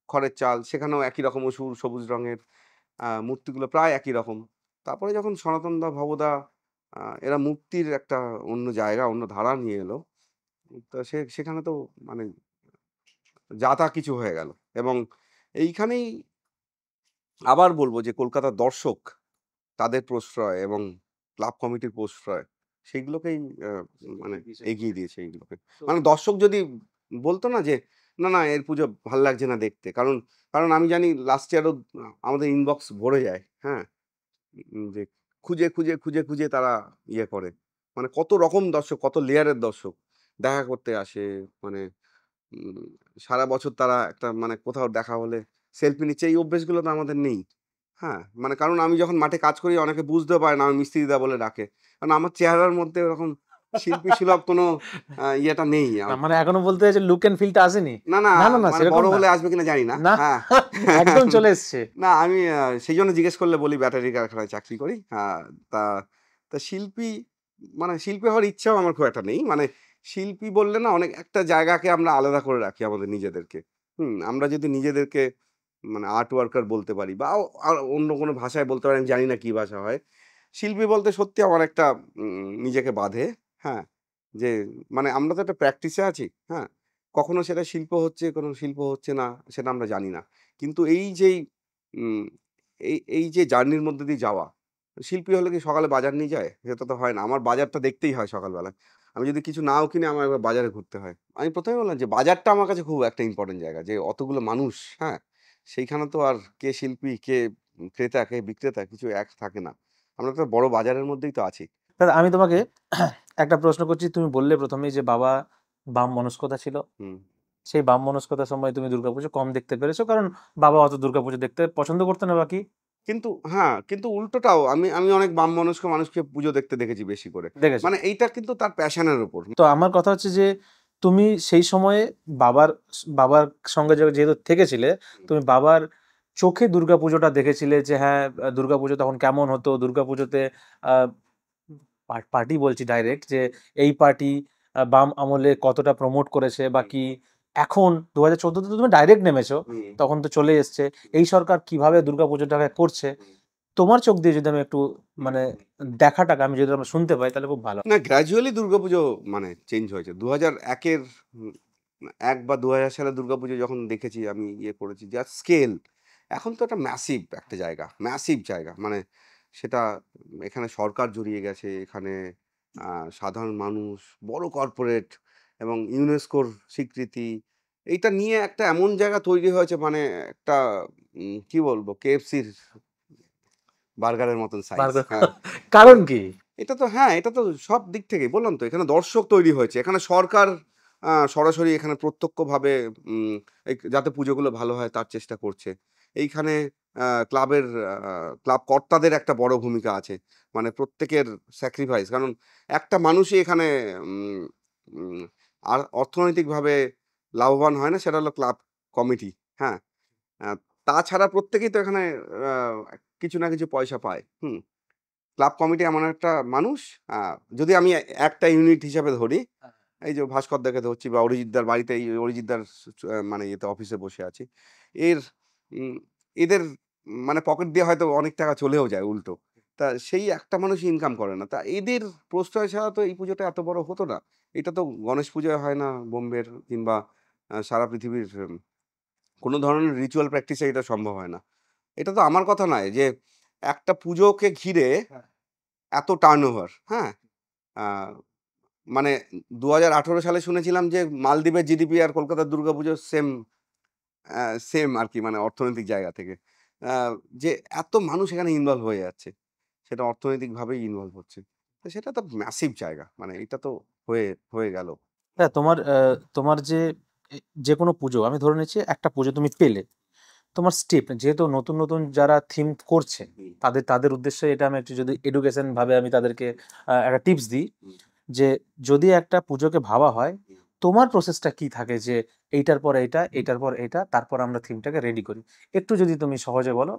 খড়ের চাল, সেখানেও একই রকম অসুর, সবুজ রঙের মূর্তিগুলো প্রায় একই রকম। তারপরে যখন সনাতন দা, ভবদা, এরা মূর্তির একটা অন্য জায়গা, অন্য ধারা নিয়ে এলো, তো সেখানে তো মানে যা তা কিছু হয়ে গেল। এবং এইখানেই আবার বলবো যে কলকাতার দর্শক, তাদের প্রশ্রয় এবং ক্লাব কমিটির প্রশ্রয়, সেইগুলোকেই মানে এগিয়ে দিয়েছে এইগুলোকে। মানে দর্শক যদি বলতো না যে না না এর পুজো ভাল লাগছে না দেখতে, কারণ কারণ আমি জানি লাস্ট ইয়ারও আমাদের ইনবক্স ভরে যায়, হ্যাঁ, যে খুঁজে খুঁজে খুঁজে খুঁজে তারা ইয়ে করে, মানে কত রকম দর্শক, কত লেয়ারের দর্শক দেখা করতে আসে। মানে উম, সারা বছর তারা একটা মানে কোথাও দেখা হলে সেলফি নিচ্ছে, এই অভ্যেসগুলো তো আমাদের নেই। হ্যাঁ, মানে কারণ আমি যখন মাঠে কাজ করি অনেকে বুঝতে পারে না আমি মিস্ত্রি দা বলে ডাকে, কারণ আমার চেহারার মধ্যে ওরকম শিল্পী সুলভ কোনো ইয়েটা নেই। না, মানে এখনো বলতে চাইছে লুক এন্ড ফিলটা আসেনি। না না, না না না, মানে সেরকম বড় না। হলে আসবে কিনা জানি না। না, হ্যাঁ একদম চলে এসছে। না, আমি সেই জন্য জিজ্ঞেস করলে বলি ব্যাটারি কারখানায় চাকরি করি। হ্যাঁ, তা তা শিল্পী, মানে শিল্পী হওয়ার ইচ্ছাও আমার খুব একটা নেই। মানে শিল্পী বললে না অনেক একটা জায়গাকে আমরা আলাদা করে রাখি আমাদের নিজেদেরকে। আমরা যদি নিজেদেরকে মানে আর্ট ওয়ার্কার বলতে পারি, বা আর অন্য কোনো ভাষায় বলতে পারি, আমি জানি না কি ভাষা হয়, শিল্পী বলতে সত্যি আমার একটা নিজেকে বাঁধে। হ্যাঁ, যে মানে আমরা তো একটা প্র্যাকটিসে আছি। হ্যাঁ, কখনো সেটা শিল্প হচ্ছে, কোনো শিল্প হচ্ছে না, সেটা আমরা জানি না। কিন্তু এই যেই উম এই যে জার্নির মধ্যে দিয়ে যাওয়া, শিল্পী হলে কি সকালে বাজার নিয়ে যায়? সেটা তো হয় না। আমার বাজারটা দেখতেই হয় সকালবেলা। আমি যদি কিছু নাও কিনি, আমার একবার বাজারে ঘুরতে হয়। আমি ১ম এ বললাম যে বাজারটা আমার কাছে খুব একটা ইম্পোর্টেন্ট জায়গা। যে অতগুলো মানুষ, হ্যাঁ? সেইখানে তো আর কে শিল্পী, কে ক্রেতা, কে বিক্রেতা কিছু এক থাকে না। আমরা একটা বড় বাজারের মধ্যেই তো আছি। দাদা আমি তোমাকে একটা প্রশ্ন করছি, তুমি বললে প্রথমেই যে বাবা বাম মনস্কতা ছিল, হুম। সেই বাম মনস্কতার সময় তুমি দুর্গাপুজো কম দেখতে পেরেছো, কারণ বাবা অত দুর্গাপুজো দেখতে পছন্দ করতো না বাকি কিন্তু হ্যাঁ, কিন্তু উল্টোটাও আমি অনেক বামমনস্ক মানুষকে পুজো দেখতে দেখেছি বেশি করে। দেখেছো। মানে এইটা কিন্তু তার প্যাশনের উপর। তো আমার কথা হচ্ছে যে তুমি সেই সময়ে বাবার বাবার সঙ্গে যেহেতু থেকেছিলে, তুমি বাবার চোখে দুর্গাপুজোটা দেখেছিলে যে হ্যাঁ, দুর্গাপুজো তখন কেমন হতো, দুর্গাপুজোতে আহ পার্টি বলছি ডাইরেক্ট, যে এই পার্টি বাম আমলে কতটা প্রমোট করেছে বা কি। এখন 2014-তে তো তুমি ডাইরেক্ট নেমেছো, হুম। তখন তো চলে এসছে এই সরকার কিভাবে দুর্গাপুজোটাকে করছে। তোমার চোখ দিয়ে যদি আমি একটু মানে দেখাটাকে আমি যদি আমরা শুনতে পাই তাহলে খুব ভালো। না, গ্র্যাজুয়ালি দুর্গাপুজো মানে চেঞ্জ হয়েছে। 2001 এর ১ বা ২০০০ সালের দুর্গাপুজো যখন দেখেছি আমি, ইয়ে করেছি যার স্কেল, এখন তো একটা ম্যাসিভ একটা জায়গা, ম্যাসিভ জায়গা। মানে সেটা এখানে সরকার জড়িয়ে গেছে, এখানে সাধারণ মানুষ, বড় কর্পোরেট এবং ইউনেস্কোর স্বীকৃতি। এইটা নিয়ে একটা এমন জায়গা তৈরি হয়েছে, মানে একটা কি বলবো, KFC-র বার্গারের মতন সাইজ। বার্গার হ্যাঁ। কারণ কি? এটা তো হ্যাঁ, এটা তো সব দিক থেকেই বললাম তো, এখানে দর্শক তৈরি হয়েছে। এখানে সরকার সরাসরি এখানে প্রত্যক্ষভাবে যাতে পুজোগুলো ভালো হয় তার চেষ্টা করছে। এইখানে ক্লাবের ক্লাব কর্তাদের একটা বড় ভূমিকা আছে। মানে প্রত্যেকের স্যাক্রিফাইস। কারণ একটা মানুষই এখানে উম উম আর অর্থনৈতিকভাবে লাভবান হয় না, সেটা হলো ক্লাব কমিটি। হ্যাঁ? আ তাছাড়া প্রত্যেকেই তো এখানে আ কিছু না কিছু পয়সা পায়। হুম? ক্লাব কমিটি এমন একটা মানুষ, আ যদি আমি একটা ইউনিট হিসাবে ধরি, এই যে ভাস্করদাকে ধরছি বা অরিজিৎদার বাড়িতে, এই অরিজিৎদার মানে ইয়েতে অফিসে বসে আছি। এর উম এদের মানে পকেট দিয়ে হয়তো অনেক টাকা চলেও যায় উল্টো। তা সেই একটা মানুষই ইনকাম করে না। তা এদের প্রশ্রয় ছাড়া তো এই পুজোটা এত বড় হতো না। এটা তো গণেশ পুজোয় হয় না বোম্বের, কিংবা সারা পৃথিবীর কোনো ধরনের রিচুয়াল প্র্যাকটিসে এটা সম্ভব হয় না। এটা তো আমার কথা নয় যে একটা পুজোকে ঘিরে এত টার্নওভার, হ্যাঁ? আ মানে ২০১৮ সালে শুনেছিলাম যে মালদ্বীপের জিডিপি আর কলকাতার দুর্গাপুজো সেম আরকি, মানে অর্থনৈতিক জায়গা থেকে। আ যে এত মানুষ এখানে ইনভলভ হয়ে যাচ্ছে, সেটা অর্থনৈতিকভাবেই ইনভলভ হচ্ছে। তো সেটা তো ম্যাসিভ জায়গা। মানে এটা তো হয়ে হয়ে গেল। হ্যাঁ, তোমার যে যেকোনো পুজো আমি ধরে নিচ্ছি, একটা পুজো তুমি পেলে, তোমার স্টেপ যেহেতু নতুন নতুন যারা থিম করছে হুম, তাদের উদ্দেশ্যে এটা আমি একটু যদি এডুকেশন ভাবে আমি তাদেরকে একটা টিপস দিই, হুম, যে যদি একটা পুজোকে ভাবা হয়, হুম। তোমার প্রসেসটা কি থাকে, যে এইটার পর এইটা, এইটার পর এটা, তারপর আমরা থিমটাকে রেডি করি। একটু যদি তুমি সহজে বলো,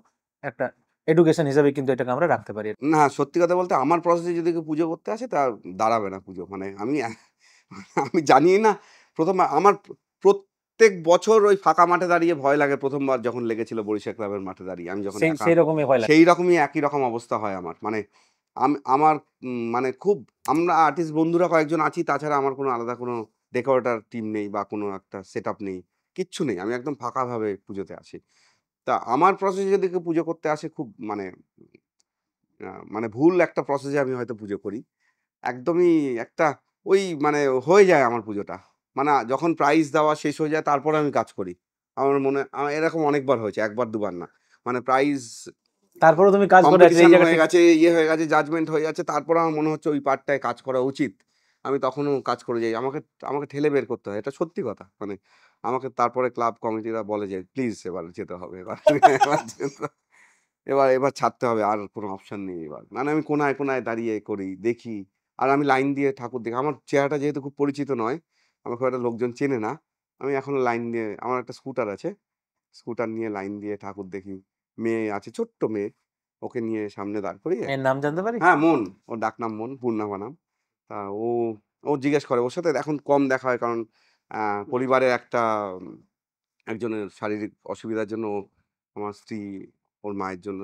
একটা এডুকেশন হিসাবে কিন্তু এটাকে আমরা রাখতে পারি। না, সত্যি কথা বলতে আমার প্রসেসে যদি কেউ পুজো করতে আসে তা দাঁড়াবে না পুজো। মানে আমি আমি জানিই না। ১ম আমার প্রত্যেক বছর ওই ফাঁকা মাঠে দাঁড়িয়ে ভয় লাগে। ১ম বার যখন লেগেছিল বরিশা ক্লাবের মাঠে দাঁড়িয়ে, আমি যখন একা, সেই রকমই হয় লাগে। সেই রকমই একই রকম অবস্থা হয় আমার। মানে আমার মানে খুব, আমরা আর্টিস্ট বন্ধুরা কয়েকজন আছি, তাছাড়া আমার কোনো আলাদা কোনো ডেকোরেটর টিম নেই বা কোনো একটা সেটআপ নেই। কিচ্ছু নেই। আমি একদম ফাঁকাভাবে পুজোতে আসি। তা আমার প্রসেসে যদি কেউ পুজো করতে আসে, খুব মানে মানে ভুল একটা প্রসেসে আমি হয়তো পুজো করি। একদমই একটা ওই মানে হয়ে যায় আমার পুজোটা। মানে যখন প্রাইজ দেওয়া শেষ হয়ে যায় তারপরে আমি কাজ করি। আমার এরকম অনেকবার হয়েছে, ১ বার ২ বার না। মানে প্রাইজ তারপরে তুমি কাজ করে এই কম্পিটিশন জায়গা হয়ে ঠিক। গেছে, ইয়ে হয়ে গেছে, জাজমেন্ট হয়ে যাচ্ছে। তারপরে আমার মনে হচ্ছে ওই পার্টটায় কাজ করা উচিত। আমি তখনও কাজ করে যাই। আমাকে আমাকে ঠেলে বের করতে হয়। এটা সত্যি কথা। মানে আমাকে তারপরে ক্লাব কমিটিরা বলে যে, "প্লিজ এবার যেতে হবে। এবার এবার যেতে এবার ছাড়তে হবে। আর কোনো অপশন নেই এবার।" মানে আমি কোনায়, কোনায় দাঁড়িয়ে করি, দেখি। আর আমি লাইন দিয়ে ঠাকুর দেখি। আমার চেহারাটা যেহেতু খুব পরিচিত নয়, আমার খুব একটা লোকজন চেনে না। আমি এখনো লাইন দিয়ে, আমার একটা স্কুটার আছে। স্কুটার নিয়ে লাইন দিয়ে ঠাকুর দেখি। মেয়ে আছে, ছোট্ট মেয়ে। ওকে নিয়ে সামনে দাঁড় করিয়ে, এর নাম জানতে পারি? হ্যাঁ, মন। ওর ডাকনাম মন, পূর্ণাভা নাম। তা ও জিজ্ঞেস করে। ওর সাথে এখন কম দেখা হয়, কারণ আ পরিবারে একটা উম একজনের শারীরিক অসুবিধার জন্য আমার স্ত্রী ওর মায়ের জন্য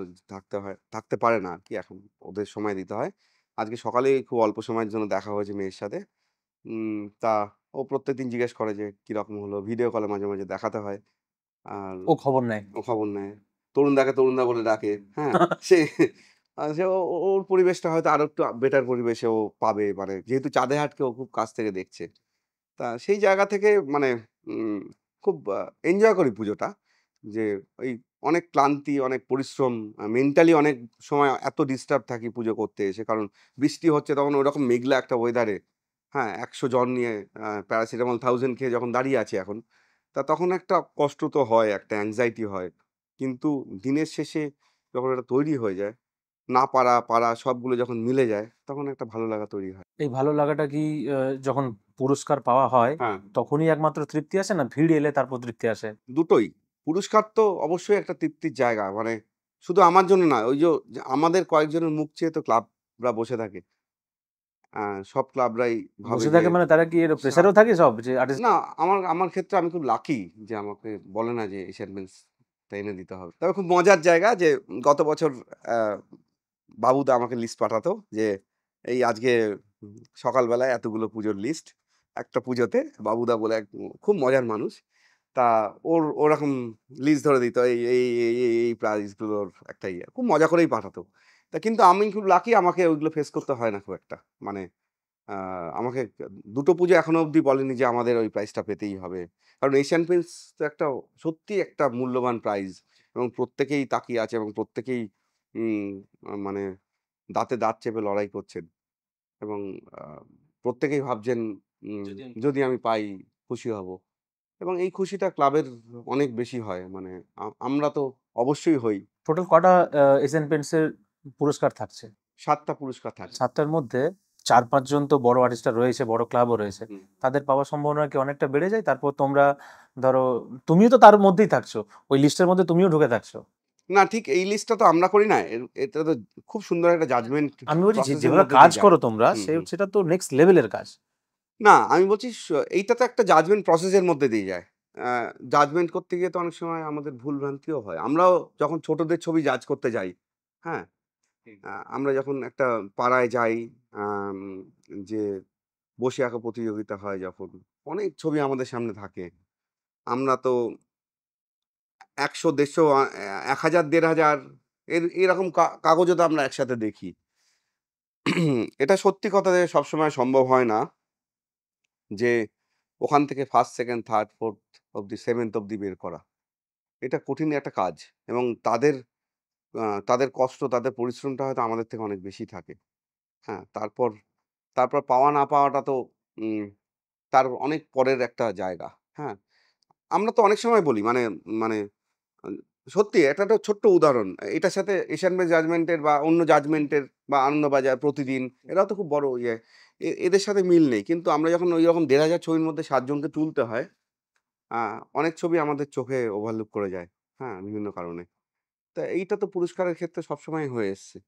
থাকতে পারে না আরকি এখন। ওদের সময় দিতে হয়। আজকে সকালেই খুব অল্প সময়ের জন্য দেখা হয়েছে মেয়ের সাথে। তা ও প্রত্যেকদিন জিজ্ঞেস করে যে কিরকম হলো, ভিডিও কলে মাঝে মাঝে দেখাতে হয়। আর ও খবর নেয়। ও খবর নেয়, তরুণদাকে তরুণদা বলে ডাকে। হ্যাঁ, সে সে ওর পরিবেশটা হয়তো আরো একটু বেটার পরিবেশে ও পাবে, মানে যেহেতু চাঁদে হাটকে ও খুব কাছ থেকে দেখছে। তা সেই জায়গা থেকে মানে উম, খুব এনজয় করি পুজোটা। যে ওই অনেক ক্লান্তি, অনেক পরিশ্রম, মেন্টালি অনেক সময় এত ডিস্টার্ব থাকি পুজো করতে এসে, কারণ বৃষ্টি হচ্ছে তখন ওইরকম মেঘলা একটা ওয়েদারে। হ্যাঁ, 100 জন নিয়ে প্যারাসিটামল 1000 খেয়ে যখন দাঁড়িয়ে আছি এখন, তা তখন একটা কষ্ট তো হয়, একটা অ্যাংজাইটি হয়। কিন্তু দিনের শেষে যখন এটা তৈরি হয়ে যায়, না পারা পারা সবগুলো যখন মিলে যায়, তখন একটা ভালো লাগা তৈরি হয়। এই ভালো লাগাটা কি যখন পুরস্কার পাওয়া হয় হ্যাঁ, তখনই একমাত্র তৃপ্তি আসে, না ভিড় এলে তারপর তৃপ্তি আসে? দুটোই। পুরস্কার তো অবশ্যই একটা তৃপ্তির জায়গা, মানে শুধু আমার জন্য না, ওই যে আমাদের কয়েকজনের মুখ চেয়ে তো ক্লাবরা বসে থাকে। সব ক্লাবরাই ভাবে বসে যে থাকে মানে তারা কি এর প্রেসারেও থাকে সব যে আর্টিস্ট? না, আমার আমার ক্ষেত্রে আমি খুব লাকি যে আমাকে বলে না যে এশিয়ান পেইন্টসটা এনে দিতে হবে। তবে খুব মজার জায়গা যে গত বছর বাবুদা আমাকে লিস্ট পাঠাতো যে এই আজকে সকালবেলায় এতগুলো পুজোর লিস্ট। একটা পুজোতে বাবুদা বলে এক খুব মজার মানুষ। তা ওরকম লিস্ট ধরে দিত, এই প্রাইজগুলোর একটা ইয়ে। খুব মজা করেই পাঠাতো। তা কিন্তু আমি খুব লাকি, আমাকে ওইগুলো ফেস করতে হয় না খুব একটা। মানে আমাকে ২ টো পুজো এখনো অবধি বলেনি যে আমাদের ওই প্রাইজটা পেতেই হবে। কারণ এশিয়ান পেইন্টস তো একটা সত্যিই একটা মূল্যবান প্রাইজ, এবং প্রত্যেকেই তাকিয়ে আছে এবং প্রত্যেকেই উম মানে দাঁতে দাঁত চেপে লড়াই করছেন, এবং আ প্রত্যেকেই ভাবছেন যদি আমি পাই খুশি হব। এবং এই খুশিটা ক্লাবের অনেক বেশি হয়। মানে আমরা তো অবশ্যই হই। টোটাল কটা এশিয়ান পেইন্টস এর পুরস্কার থাকছে? ৭ টা পুরস্কার থাকে। 7টার মধ্যে 4-5 জন তো বড় আর্টিস্টরা রয়েছে, বড় ক্লাবও রয়েছে। হুম। তাদের পাওয়ার সম্ভাবনা কি অনেকটা বেড়ে যায়? তারপর তোমরা ধরো তুমিও তো তার মধ্যেই থাকছো। ওই লিস্টের মধ্যে তুমিও ঢুকে থাকছো। না, ঠিক এই লিস্টটা তো আমরা করি না। এটা তো খুব সুন্দর একটা জাজমেন্ট আমি বলছি প্রসেস এর যেভাবে মধ্যে কাজ দিয়ে যায়। করো তোমরা হুম, হুম। সেটা তো নেক্সট লেভেলের কাজ। না, আমি বলছি এইটা তো একটা জাজমেন্ট প্রসেস এর মধ্যে দিয়ে যায়। জাজমেন্ট করতে গিয়ে তো অনেক সময় আমাদের ভুল-ভ্রান্তিও হয়। আমরাও যখন ছোটদের ছবি জাজ করতে যাই, হ্যাঁ? আমরা যখন একটা পাড়ায় যাই, আম যে বসে আঁকা প্রতিযোগিতা হয় যখন, অনেক ছবি আমাদের সামনে থাকে। আমরা তো ১০০, ১৫০, ১,০০০, ১,৫০০ এরকম কাগজও তো আমরা একসাথে দেখি। এটা সত্যি কথা যে সবসময় সম্ভব হয় না যে ওখান থেকে 1st, 2nd, 3rd, 4th অব্দি 7th অব্দি বের করা। এটা কঠিন একটা কাজ, এবং তাদের কষ্ট, তাদের পরিশ্রমটা হয়তো আমাদের থেকে অনেক বেশি থাকে। হ্যাঁ? তারপর তারপর পাওয়া না পাওয়াটা তো উম তার অনেক পরের একটা জায়গা। হ্যাঁ? আমরা তো অনেক সময় বলি, মানে মানে আ সত্যি এটা একটা ছোট্ট উদাহরণ। এটার সাথে এশিয়ান বেস জাজমেন্টের বা অন্য জাজমেন্টের বা আনন্দবাজার, প্রতিদিন এরাও তো খুব বড় ইয়ে। এদের সাথে মিল নেই। কিন্তু আমরা যখন ঐরকম ১,৫০০ ছবির মধ্যে ৭ জনকে তুলতে হয়, আ অনেক ছবি আমাদের চোখে ওভারলুক করে যায়। হ্যাঁ? বিভিন্ন কারণে। তা এইটা তো পুরস্কারের ক্ষেত্রে সবসময় হয়ে এসছে।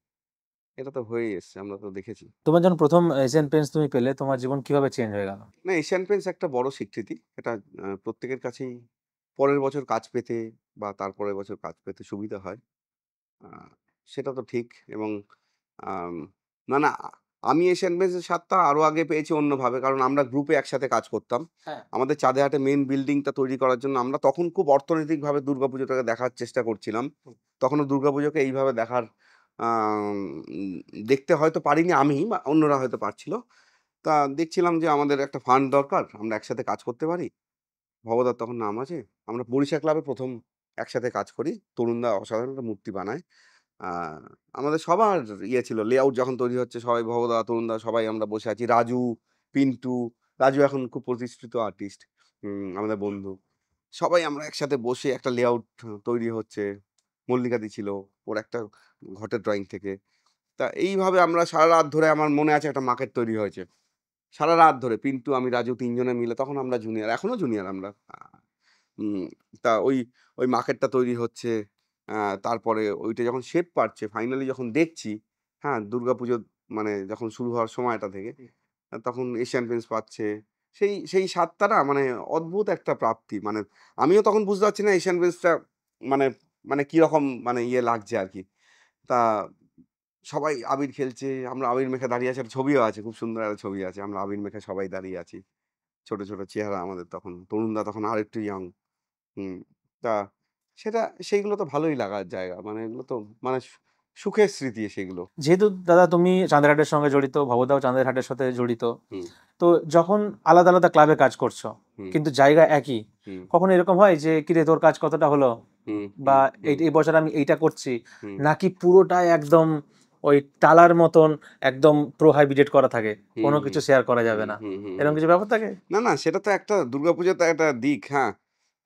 এটা তো হয়েই এসছে। আমরা তো দেখেছি। তোমার যখন ১ম এশিয়ান পেইন্টস তুমি পেলে তোমার জীবন কিভাবে চেঞ্জ হয়ে গেল? না, এশিয়ান পেইন্টস একটা বড় স্বীকৃতি। এটা প্রত্যেকের কাছেই পরের বছর কাজ পেতে বা তারপরের বছর কাজ পেতে সুবিধা হয়। আ সেটা তো ঠিক, এবং আম না, না, আমি এশিয়ান পেইন্টসের স্বাদটা আরো আগে পেয়েছি অন্যভাবে। কারণ আমরা গ্রুপে একসাথে কাজ করতাম। হ্যাঁ। আমাদের চাঁদে হাটে মেইন বিল্ডিংটা তৈরি করার জন্য আমরা তখন খুব অর্থনৈতিকভাবে দুর্গাপুজোটাকে দেখার চেষ্টা করছিলাম। তখনও দুর্গাপুজোকে এইভাবে দেখার আম দেখতে হয়তো পারিনি আমি, বা অন্যরা হয়তো পারছিল। তা দেখছিলাম যে আমাদের একটা ফান্ড দরকার, আমরা একসাথে কাজ করতে পারি। ভবদার তখন নাম আছে। আমরা বরিশা ক্লাবে ১ম একসাথে কাজ করি। তরুণদা অসাধারণ একটা মূর্তি বানায়। আ আমাদের সবার ইয়ে ছিল, লেআউট যখন তৈরি হচ্ছে সবাই, ভবদা, তরুণদা সবাই আমরা বসে আছি। রাজু, পিন্টু, রাজু এখন খুব প্রতিষ্ঠিত আর্টিস্ট। আমাদের বন্ধু। সবাই আমরা একসাথে বসে একটা লেআউট তৈরি হচ্ছে। মল্লিকাদি ছিল, ওর একটা ঘটের ড্রইং থেকে। তা এইভাবে আমরা সারারাত ধরে, আমার মনে আছে একটা মাকেট তৈরি হয়েছে। সারারাত ধরে পিন্টু, আমি, রাজু ৩ জনে মিলে, তখন আমরা জুনিয়র, এখনো জুনিয়র আমরা। উম তা ওই মার্কেটটা তৈরি হচ্ছে। আ তারপরে ওইটা যখন শেপ পাচ্ছে, ফাইনালি যখন দেখছি, হ্যাঁ? দুর্গাপুজো মানে যখন শুরু হওয়ার সময়টা থেকে, তখন এশিয়ান পেইন্টস পাচ্ছে। সেই স্বাদটা না, মানে অদ্ভুত একটা প্রাপ্তি। মানে আমিও তখন বুঝতে পারছি না এশিয়ান পেইন্টসটা মানে মানে কিরকম মানে ইয়ে লাগছে আরকি। তা সবাই আবির খেলছে, আমরা আবির মেখে দাঁড়িয়ে আছি। একটা ছবিও আছে, খুব সুন্দর একটা ছবি আছে। আমরা আবির মেখে সবাই দাঁড়িয়ে আছি। ছোট ছোট চেহারা আমাদের তখন, তরুণদা তখন আর একটু ইয়াং। হুম। তা সেটা সেইগুলো তো ভালোই লাগার জায়গা, মানে এগুলো তো মানে সুখের স্মৃতি সেগুলো। যেহেতু দাদা তুমি চাঁদেরহাটের সঙ্গে জড়িত, ভবদাও চাঁদেরহাটের সাথে জড়িত, হুম তো যখন আলাদা আলাদা ক্লাবে কাজ করছো হুম কিন্তু জায়গা একই, হুম কখনো এরকম হয় যে কিরে তোর কাজ কতটা হলো, হুম বা হুম এই বছর আমি এইটা করছি, হুম নাকি পুরোটাই একদম ওই টালার মতন একদম প্রোহাইবিটেড করা থাকে, হুম কোনো হুম কিছু শেয়ার করা যাবে না, হুম হুম এরকম কিছু ব্যাপার থাকে? না না, সেটা তো একটা দুর্গাপূজার তো একটা দিক, হ্যাঁ।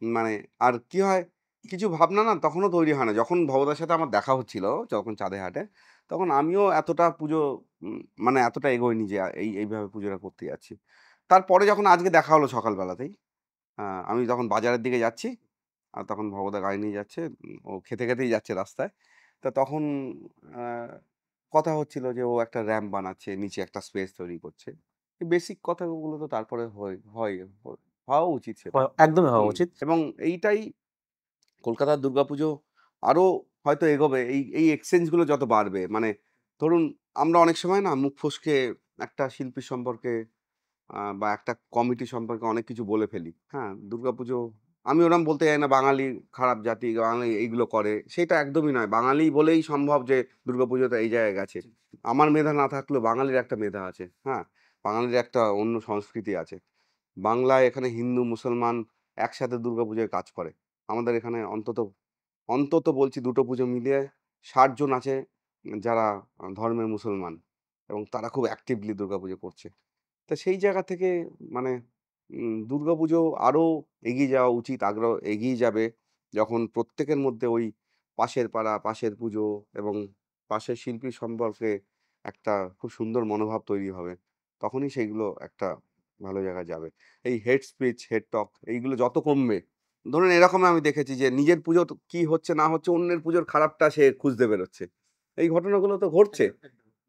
মানে আর কি হয়, কিছু ভাবনা না তখনও তৈরি হয় না। যখন ভবদার সাথে আমার দেখা হচ্ছিল যখন চাঁদে হাটে, তখন আমিও এতটা পুজো মানে এতটা এগোইনি যে এইভাবে পুজোটা করতে যাচ্ছি। তারপরে যখন আজকে দেখা হলো সকালবেলাতেই, আমি তখন বাজারের দিকে যাচ্ছি, আর তখন ভবদা গাড়ি নিয়ে যাচ্ছে, ও খেতে খেতেই যাচ্ছে রাস্তায়। তা তখন আহ, কথা হচ্ছিল যে ও একটা র্যাম্প বানাচ্ছে, নিচে একটা স্পেস তৈরি করছে। বেসিক কথাগুলো তো তারপরে হওয়া উচিত সেটা। একদমই হওয়া হুম। উচিত। এবং এইটাই কলকাতার দুর্গাপুজো আরো হয়তো এগোবে, এই এক্সচেঞ্জ গুলো যত বাড়বে। মানে ধরুন, আমরা অনেক সময় না মুখ ফসকে একটা শিল্পী সম্পর্কে বা একটা কমিটি সম্পর্কে অনেক কিছু বলে ফেলি, হ্যাঁ। দুর্গাপুজো আমি ওরম বলতে চাই না বাঙালি খারাপ জাতি, বাঙালি এইগুলো করে, সেটা একদমই নয়। বাঙালি বলেই সম্ভব যে দুর্গাপুজোটা এই জায়গায় গেছে। আমার মেধা না থাকলেও বাঙালির একটা মেধা আছে, হ্যাঁ। বাঙালির একটা অন্য সংস্কৃতি আছে। বাংলায় এখানে হিন্দু মুসলমান একসাথে দুর্গাপুজোয় কাজ করে। আমাদের এখানে অন্তত অন্তত বলছি দুটো পুজো মিলিয়ে ৬০ জন আছে যারা ধর্মের মুসলমান, এবং তারা খুব অ্যাক্টিভলি দুর্গাপুজো করছে। তা সেই জায়গা থেকে মানে দুর্গাপুজো আরো এগিয়ে যাওয়া উচিত, আগ্রহ এগিয়ে যাবে যখন প্রত্যেকের মধ্যে ওই পাশের পাড়া, পাশের পুজো এবং পাশের শিল্পী সম্পর্কে একটা খুব সুন্দর মনোভাব তৈরি হবে। তখনই সেইগুলো একটা ভালো জায়গায় যাবে। এই হেড স্পিচ, হেড টক এইগুলো যত কমবে, ধরুন এরকম আমি দেখেছি যে নিজের পুজো কি হচ্ছে না হচ্ছে, অন্যের পুজোর খারাপটা সে খুঁজতে বেরোচ্ছে। এই ঘটনাগুলো তো ঘটছে।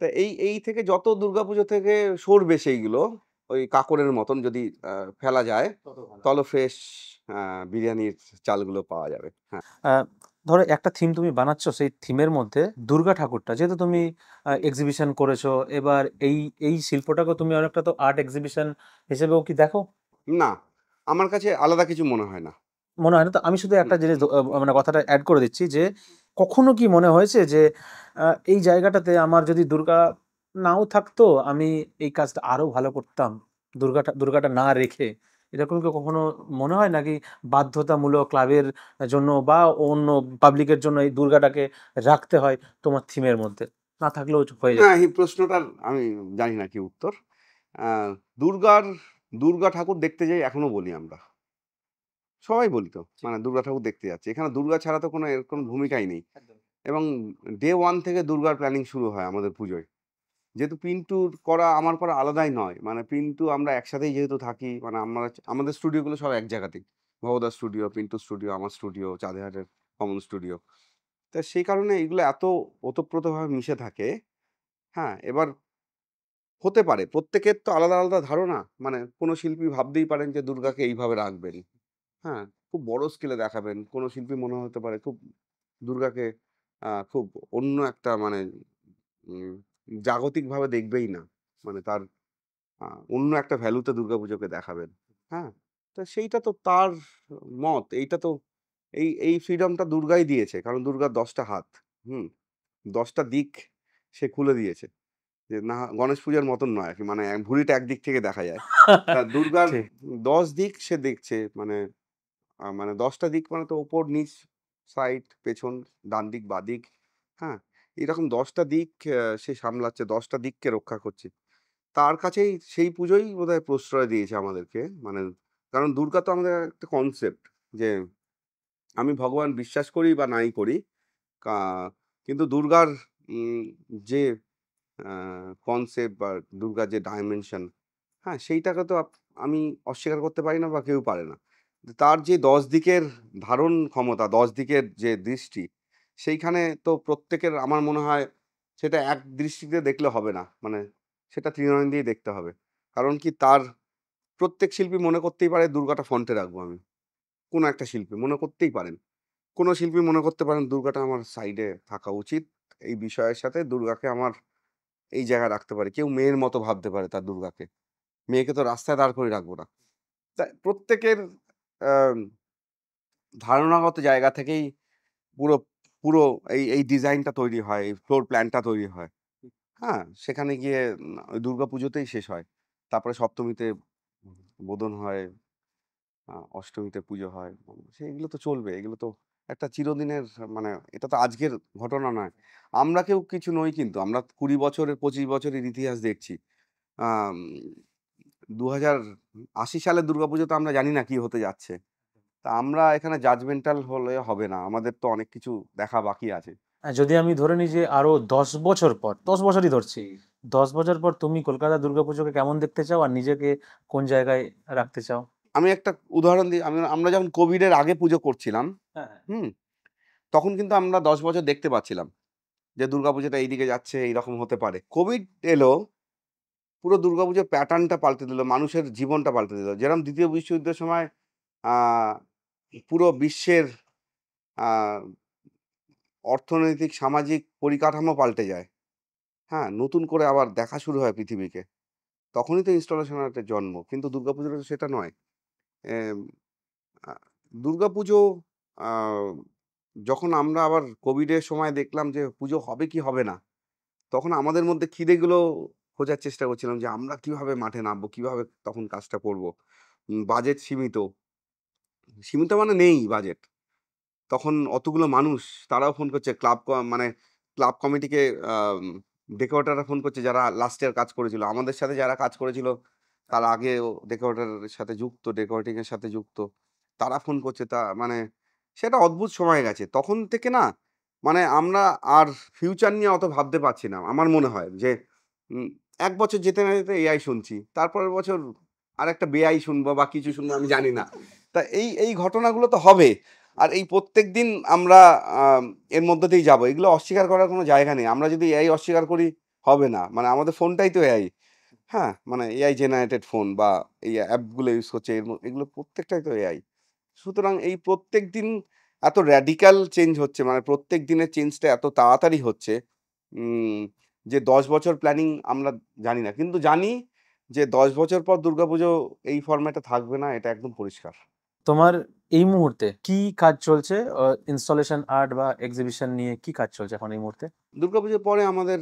তা এই থেকে যত দুর্গাপুজো থেকে সরবে সেইগুলো, ওই কাঁকড়ের মতন যদি ফেলা যায়, তত ফ্রেশ বিরিয়ানির চালগুলো পাওয়া যাবে, হ্যাঁ। আহ, ধরো একটা থিম তুমি বানাচ্ছ, সেই থিমের মধ্যে দুর্গা ঠাকুরটা যেহেতু তুমি হুম। এক্সিবিশন করেছো, এবার এই এই শিল্পটাকে তুমি অনেকটা তো আর্ট এক্সিবিশন হিসেবেও কি দেখো? না, আমার কাছে আলাদা কিছু মনে হয় না। মনে হয় না তো? আমি শুধু হুম, একটা জিনিস মানে কথাটা অ্যাড করে দিচ্ছি যে কখনো কি মনে হয়েছে যে এই জায়গাটাতে আমার যদি দুর্গা নাও থাকতো, আমি এই কাজটা আরো ভালো করতাম দুর্গাটা না রেখে, এরকম কি কখনো মনে হয় নাকি বাধ্যতামূলক ক্লাবের জন্য বা অন্য পাবলিকের জন্য এই দুর্গাটাকে রাখতে হয় তোমার থিমের মধ্যে, না থাকলেও হয়ে না, যেত? এই প্রশ্নটার আমি জানি না কি উত্তর। আহ, দুর্গার দুর্গা ঠাকুর দেখতে যাই এখনো বলি আমরা, সবাই বলি তো, মানে দুর্গা ঠাকুর দেখতে যাচ্ছে। এখানে দুর্গা ছাড়া তো কোনো এর কোনো ভূমিকাই নেই। এবং ডে ওয়ান থেকে দুর্গার প্ল্যানিং শুরু হয় আমাদের পুজোয়। যেহেতু পিন্টুর করা আমার করা আলাদাই নয়, মানে পিন্টু আমরা একসাথেই যেহেতু থাকি, মানে আমরা আমাদের স্টুডিওগুলো সব এক জায়গাতেই, ভবদার স্টুডিও, পিন্টু স্টুডিও, আমার স্টুডিও, চাঁদেহাটের কমন স্টুডিও। তা সেই কারণে এগুলো এত ওতপ্রোতভাবে মিশে থাকে। হ্যাঁ, এবার হতে পারে প্রত্যেকের তো আলাদা আলাদা ধারণা, মানে কোনো শিল্পী ভাবতেই পারেন যে দুর্গাকে এইভাবে রাখবেন, হ্যাঁ, খুব বড় স্কেলে দেখাবেন। কোনো শিল্পী মনে হতে পারে খুব দুর্গাকে খুব অন্য একটা মানে উম জাগতিকভাবে দেখবেই না। মানে তার অন্য একটা ভ্যালুতে দুর্গাপুজোকে দেখাবেন। হ্যাঁ? তো সেইটা তো তার মত। এইটা তো এই ফ্রিডমটা দুর্গাই দিয়েছে। কারণ দুর্গার ১০ টা হাত। হুম? ১০ টা দিক সে খুলে দিয়েছে। যে না, গণেশ পূজার মতন নয় আরকি। মানে ভুঁড়িটা একদিক থেকে দেখা যায়। তা দুর্গার ঠিক। ১০ দিক সে দেখছে। মানে মানে ১০ টা দিক মানে তো উপর, নিচ, সাইড, পেছন, ডান দিক, বাঁ দিক। হ্যাঁ? এরকম ১০ টা দিক সে সামলাচ্ছে, ১০ টা দিককে রক্ষা করছে। তার কাছেই সেই পুজোই বোধহয় প্রশ্রয় দিয়েছে আমাদেরকে। মানে কারণ দুর্গা তো আমাদের একটা কনসেপ্ট যে আমি ভগবান বিশ্বাস করি বা নাই করি, কা কিন্তু দুর্গার উম যে কনসেপ্ট বা দুর্গার যে ডাইমেনশন, হ্যাঁ, সেইটাকে তো আমি অস্বীকার করতে পারি না বা কেউ পারে না। তার যে ১০ দিকের ধারণ ক্ষমতা, ১০ দিকের যে দৃষ্টি, সেইখানে তো প্রত্যেকের আমার মনে হয় সেটা এক দৃষ্টিতে দেখলে হবে না। মানে সেটা ত্রিনয়ন দিয়েই দেখতে হবে। কারণ কি, তার প্রত্যেক শিল্পী মনে করতেই পারে দুর্গাটা ফ্রন্টে রাখবো আমি। কোনো একটা শিল্পী মনে করতেই পারেন। কোনো শিল্পী মনে করতে পারেন দুর্গাটা আমার সাইডে থাকা উচিত। এই বিষয়ের সাথে দুর্গাকে আমার এই জায়গায় রাখতে পারি। কেউ মেয়ের মতো ভাবতে পারে তার দুর্গাকে। মেয়েকে তো রাস্তায় দাঁড় করিয়ে রাখবো না। প্রত্যেকের আম ধারণাগত জায়গা থেকেই পুরো পুরো এই ডিজাইনটা তৈরি হয়, এই ফ্লোর প্ল্যানটা তৈরি হয়। হ্যাঁ? সেখানে গিয়ে ওই দুর্গাপুজোতেই শেষ হয়। তারপরে সপ্তমীতে বোধন হয়, অষ্টমীতে পুজো হয়। এগুলো তো চলবে। এগুলো তো একটা চিরদিনের, মানে এটা তো আজকের ঘটনা নয়। আমরা কেউ কিছু নই কিন্তু। আমরা ২০ বছরের ২৫ বছরের ইতিহাস দেখছি। আম ২০৮০ সালের দুর্গাপুজো তো আমরা জানি না কি হতে যাচ্ছে। তা আমরা এখানে জাজমেন্টাল হলে হবে না। আমাদের তো অনেক কিছু দেখা বাকি আছে। যদি আমি ধরে নিই যে আরো ১০ বছর পর, ১০ বছরই ধরছি, ১০ বছর পর তুমি কলকাতা দুর্গাপুজোকে কেমন দেখতে চাও আর নিজেকে কোন জায়গায় রাখতে চাও? আমি একটা উদাহরণ দিই। আমরা যখন কোভিডের আগে পুজো করছিলাম, হ্যাঁ, হুম? তখন কিন্তু আমরা ১০ বছর দেখতে পাচ্ছিলাম যে দুর্গাপুজোটা এইদিকে যাচ্ছে, এইরকম হতে পারে। কোভিড এলো, পুরো দুর্গাপুজোর প্যাটার্নটা পাল্টে দিল, মানুষের জীবনটা পাল্টে দিল। যেরকম ২য় বিশ্বযুদ্ধের সময় আ পুরো বিশ্বের আ অর্থনৈতিক, সামাজিক পরিকাঠামো পাল্টে যায়। হ্যাঁ? নতুন করে আবার দেখা শুরু হয় পৃথিবীকে। তখনই তো ইনস্টলেশন আর্টের জন্ম। কিন্তু দুর্গাপুজোর তো সেটা নয়। এম আ দুর্গাপুজো আ যখন আমরা আবার কোভিডের সময় দেখলাম যে পুজো হবে কি হবে না, তখন আমাদের মধ্যে খিদেগুলো খোঁজার চেষ্টা করছিলাম যে আমরা কিভাবে মাঠে নামবো, কিভাবে তখন কাজটা করব। বাজেট সীমিত। সীমিত মানে নেই বাজেট। তখন অতগুলো মানুষ, তারাও ফোন করছে, মানে ক্লাব কমিটিকে, আম ডেকোরেটররা ফোন করছে যারা লাস্ট ইয়ার কাজ করেছিল। আমাদের সাথে যারা কাজ করেছিল তার আগেও ডেকোরেটরের সাথে যুক্ত, ডেকোরেটিং এর সাথে যুক্ত। তারা ফোন করছে, মানে সেটা অদ্ভুত সময় গেছে। তখন থেকে না, মানে আমরা আর ফিউচার নিয়ে অত ভাবতে পারছি না। আমার মনে হয় যে ১ বছর যেতে না যেতে এআই শুনছি। তারপরের বছর আরেকটা বেআই শুনবো বা কিছু শুনবো, আমি জানি না। তা এই ঘটনাগুলো তো হবে। আর এই প্রত্যেকদিন আমরা এর মধ্য দিয়েই যাবো। এগুলো অস্বীকার করার কোনো জায়গা নেই। আমরা যদি এআই অস্বীকার করি, হবে না। মানে আমাদের ফোনটাই তো এআই। হ্যাঁ? মানে এআই জেনারেটেড ফোন বা এই অ্যাপগুলো ইউজ করছে, এগুলো প্রত্যেকটাই তো এআই। সুতরাং এই প্রত্যেকদিন এত র‍্যাডিক্যাল চেঞ্জ হচ্ছে, মানে প্রত্যেক দিনের চেঞ্জটা এত তাড়াতাড়ি হচ্ছে, উম যে ১০ বছর প্ল্যানিং আমরা জানি না। কিন্তু জানি যে ১০ বছর পর দুর্গাপুজো এই ফরম্যাটে থাকবে না, এটা একদম পরিষ্কার। তোমার এই মুহূর্তে কি কাজ চলছে? ইনস্টলেশন আর্ট বা এক্সিবিশন নিয়ে কি কাজ চলছে এখন এই মুহূর্তে? দুর্গাপুজোর পরে আমাদের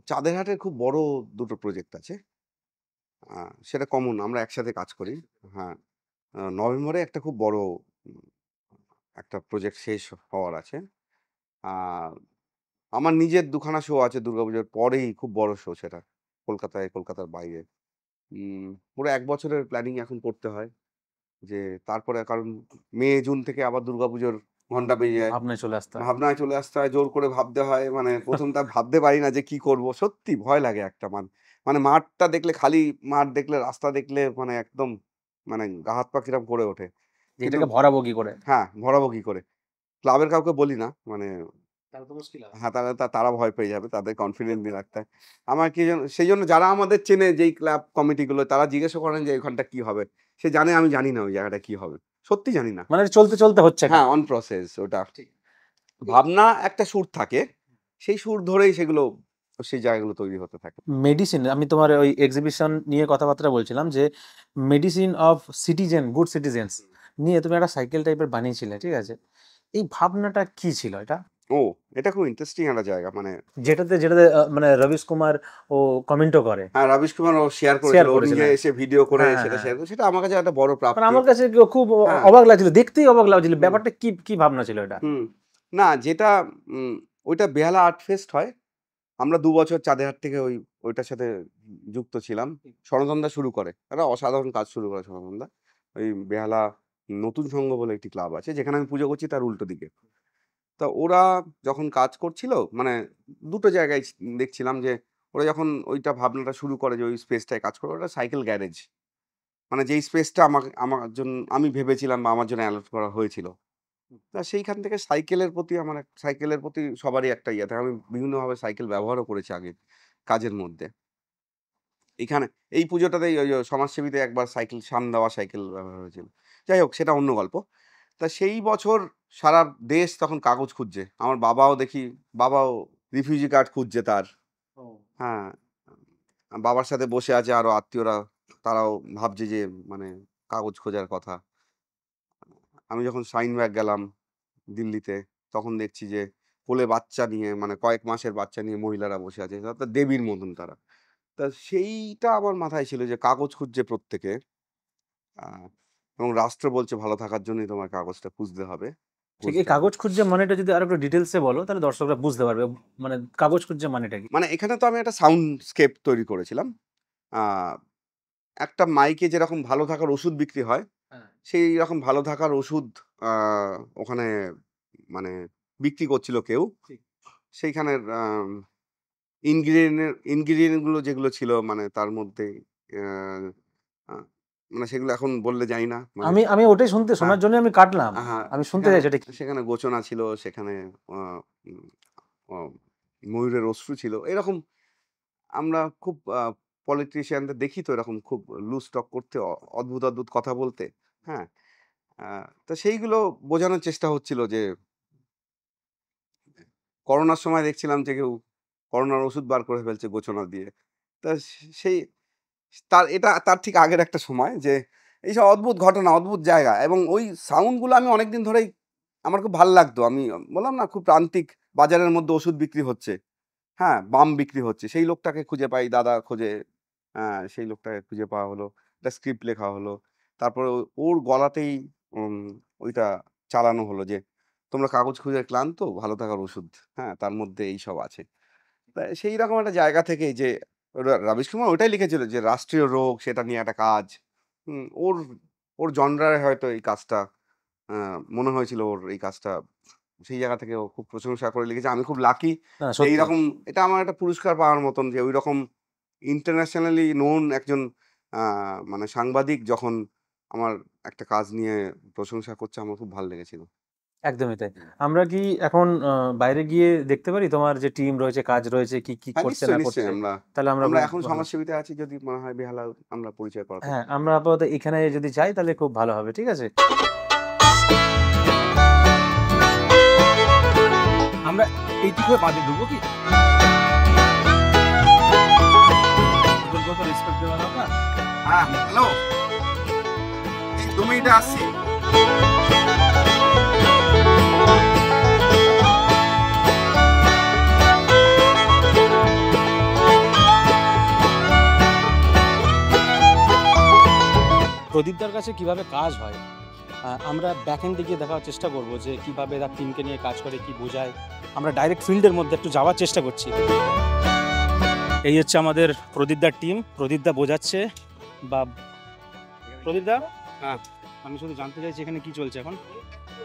চাঁদের হাটের খুব বড় ২ টো প্রজেক্ট আছে। আ সেটা কমন, আমরা একসাথে কাজ করি। হ্যাঁ, নভেম্বরে একটা খুব বড় উম একটা প্রজেক্ট শেষ হওয়ার আছে। আ আমার নিজের ২ খানা শো আছে দুর্গাপুজোর পরেই, খুব বড় শো সেটা। কলকাতায়, কলকাতার বাইরে। পুরো ১ বছরের প্ল্যানিং এখন করতে হয়। যে তারপরে, কারণ মে, জুন থেকে আবার দুর্গাপুজোর ঘন্টা বেজে যায়। ভাবনায় চলে আসতে হয়। ভাবনায় চলে আসতে হয়, জোর করে ভাবতে হয়। মানে ১ম টা ভাবতে পারি না যে কি করব। সত্যি ভয় লাগে একটা মানে মাঠটা দেখলে, খালি মাঠ দেখলে, রাস্তা দেখলে মানে একদম, মানে গা হাত পা কিরম করে ওঠে। যে কিন্তু এটাকে ভরাবো কি করে? হ্যাঁ, ভরাবো কি করে? ক্লাবের কাউকে বলি না। মানে তাহলে তো মুশকিল হবে। হ্যাঁ, তারা ভয় পেয়ে যাবে। তাদের কনফিডেন্ট নিয়ে রাখতে হয়। আমার কি যেন, সেইজন্য যারা আমাদের চেনে, যেই ক্লাব কমিটিগুলো, তারা জিজ্ঞাসা করেন যে ওখানটা কি হবে? সে জানে আমি জানি না ওই জায়গাটা কি হবে। সত্যি জানি না। মানে চলতে, চলতে হচ্ছে হ্যাঁ, কাজ। অন প্রসেস ওটা। ভাবনা একটা সুর থাকে। সেই সুর ধরেই সেগুলো, সেই জায়গাগুলো তৈরি হতে থাকে। মেডিসিন, আমি তোমার ওই এক্সিবিশন নিয়ে কথাবার্তা বলছিলাম যে medicine of citizen, good citizens নিয়ে তুমি একটা সাইকেল টাইপের বানিয়েছিলে, ঠিক আছে? এই ভাবনাটা কি ছিল এটা? ও, এটা খুব ইন্টারেস্টিং একটা জায়গা। মানে যেটাতে মানে রবিশ কুমার ও কমেন্টও করে, হ্যাঁ, রবিশ কুমার ও শেয়ার শেয়ার করেছিল। ও নিজে করেছিলেন। এসে ভিডিও করে হ্যাঁ, হ্যাঁ, সেটা হ্যাঁ। শেয়ার করে। সেটা আমার কাছে একটা বড় মানে প্রাপ্তি। আমার কাছে খুব হ্যাঁ। অবাক লাগছিল, দেখতেই অবাক লাগছিল। হুম। ব্যাপারটা কি কি ভাবনা ছিল এটা? হুম। না, যেটা ওইটা বেহালা আর্ট ফেস্ট হয়। আমরা ২ বছর চাঁদের হাট থেকে ওইটার সাথে যুক্ত ছিলাম। সনতনদা শুরু করে। একটা অসাধারণ কাজ শুরু করে সনতনদা। ওই বেহালা নতুন সংঘ বলে একটি ক্লাব আছে, যেখানে আমি পুজো করছি তার উল্টো দিকে। তা ওরা যখন কাজ করছিল, মানে ২ টো জায়গায় দেখছিলাম যে ওরা যখন ওইটা ভাবনাটা শুরু করে যে ওই স্পেসটায় কাজ করবে, ওটা সাইকেল গ্যারেজ। মানে যেই স্পেসটা আমি ভেবেছিলাম বা আমার জন্য অ্যালট করা হয়েছিল। তা সেইখান থেকে সাইকেলের প্রতি সবারই একটা ইয়ে থাকে। আমি বিভিন্নভাবে সাইকেল ব্যবহারও করেছি আগে কাজের মধ্যে। এখানে এই পুজোটাতেই ওই সমাজসেবীতে একবার সাইকেল ব্যবহার হয়েছিল। যাই হোক, সেটা অন্য গল্প। তা সেই বছর সারা দেশ তখন কাগজ খুঁজছে। আমার বাবাও রিফিউজি কার্ড খুঁজছে তার। হ্যাঁ, বাবার সাথে বসে আছে আরো আত্মীয়রা, তারাও ভাবছে যে মানে কাগজ খোঁজার কথা। আমি যখন শাইনবাগ গেলাম দিল্লিতে, তখন দেখছি যে কোলে বাচ্চা নিয়ে, মানে কয়েক মাসের বাচ্চা নিয়ে মহিলারা বসে আছে, অর্থাৎ দেবীর মতন তারা। তা সেইটা আমার মাথায় ছিল যে কাগজ খুঁজছে প্রত্যেকে, এবং রাষ্ট্র বলছে ভালো থাকার জন্যই তোমার কাগজটা খুঁজতে হবে। ঠিক, এই কাগজ খুঁজছে মানেটা যদি আর একটু ডিটেলসে বলো তাহলে দর্শকরা বুঝতে পারবে, মানে কাগজ খুঁজছে মানেটা কি? মানে এখানে তো আমি একটা সাউন্ডস্কেপ তৈরি করেছিলাম। একটা মাইকে যেরকম ভালো থাকার ওষুধ বিক্রি হয়, সেই রকম ভালো থাকার ওষুধ ওখানে মানে বিক্রি করছিল কেউ। সেইখানের ইনগ্রিডিয়েন্টগুলো যেগুলো ছিল, মানে তার মধ্যে মানে সেগুলো এখন বললে যাই না, মানে আমি ওটাই শোনার জন্য আমি কাটলাম। হ্যাঁ, আমি শুনতে চাই যেটা কি। সেখানে গোচনা ছিল, সেখানে ময়ূরের অশ্রু ছিল। এরকম আমরা খুব পলিটিশিয়ানদের দেখি তো এরকম খুব লুজ টক করতে, অদ্ভুত অদ্ভুত কথা বলতে। হ্যাঁ, তো সেইগুলো বোঝানোর চেষ্টা হচ্ছিল যে করোনার সময় দেখছিলাম যে কেউ করোনার ওষুধ বার করে ফেলছে গোচনা দিয়ে। তা সেই তার ঠিক আগের একটা সময় যে এইসব অদ্ভুত ঘটনা, অদ্ভুত জায়গা, এবং ওই সাউন্ডগুলো আমি অনেকদিন ধরেই আমার খুব ভালো লাগতো। আমি বললাম না, খুব প্রান্তিক বাজারের মধ্যে ওষুধ বিক্রি হচ্ছে, হ্যাঁ, বাম বিক্রি হচ্ছে, সেই লোকটাকে খুঁজে পাই, দাদা খোঁজে, সেই লোকটাকে খুঁজে পাওয়া হলো, একটা স্ক্রিপ্ট লেখা হলো, তারপরে ওর গলাতেই ওইটা চালানো হলো যে তোমরা কাগজ খুঁজে ক্লান্ত, ভালো থাকার ওষুধ, হ্যাঁ, তার মধ্যে এইসব আছে। সেই রকম একটা জায়গা থেকে যে রবিশ কুমার ওইটাই লিখেছিল যে রাষ্ট্রীয় রোগ, সেটা নিয়ে একটা কাজ। ওর ওর জনরায় হয়তো এই কাজটা মনে হয়েছিল, ওর এই কাজটা সেই জায়গা থেকে ও খুব প্রশংসা করে লিখেছে। আমি খুব লাকি, এইরকম এটা আমার একটা পুরস্কার পাওয়ার মতন যে ওই রকম ইন্টারন্যাশনালি নোন একজন মানে সাংবাদিক যখন আমার একটা কাজ নিয়ে প্রশংসা করছে, আমার খুব ভালো লেগেছিল। একদমই তাই। আমরা কি এখন বাইরে গিয়ে দেখতে পারি তোমার যে টিম রয়েছে, কাজ রয়েছে, কি কি করছে না করছে? তাহলে আমরা এখন সমাজসেবিতে আছি, যদি মনে হয় বেহালা আমরা পরিচয় করাবো। হ্যাঁ, আমরা আপাতত এখানে যদি যাই তাহলে খুব ভালো হবে। ঠিক আছে, আমরা এইটুকু বাদে ঢুকবো কি? রেসপেক্ট দেওয়া দরকার। হ্যাঁ, হ্যালো, এই 2 মিনিটে আসছি। প্রদীপদার কাছে কিভাবে কাজ হয় আমরা ব্যাকএন্ডে গিয়ে দেখার চেষ্টা করব যে কিভাবে তার টিমকে নিয়ে কাজ করে, কি বোঝায়। আমরা ডাইরেক্ট ফিল্ডের মধ্যে একটু যাওয়ার চেষ্টা করছি। এই হচ্ছে আমাদের প্রদীপদার টিম। প্রদীপদা বোঝাচ্ছে, বা প্রদীপদা, হ্যাঁ, আমি শুধু জানতে চাইছি এখানে কি চলছে এখন।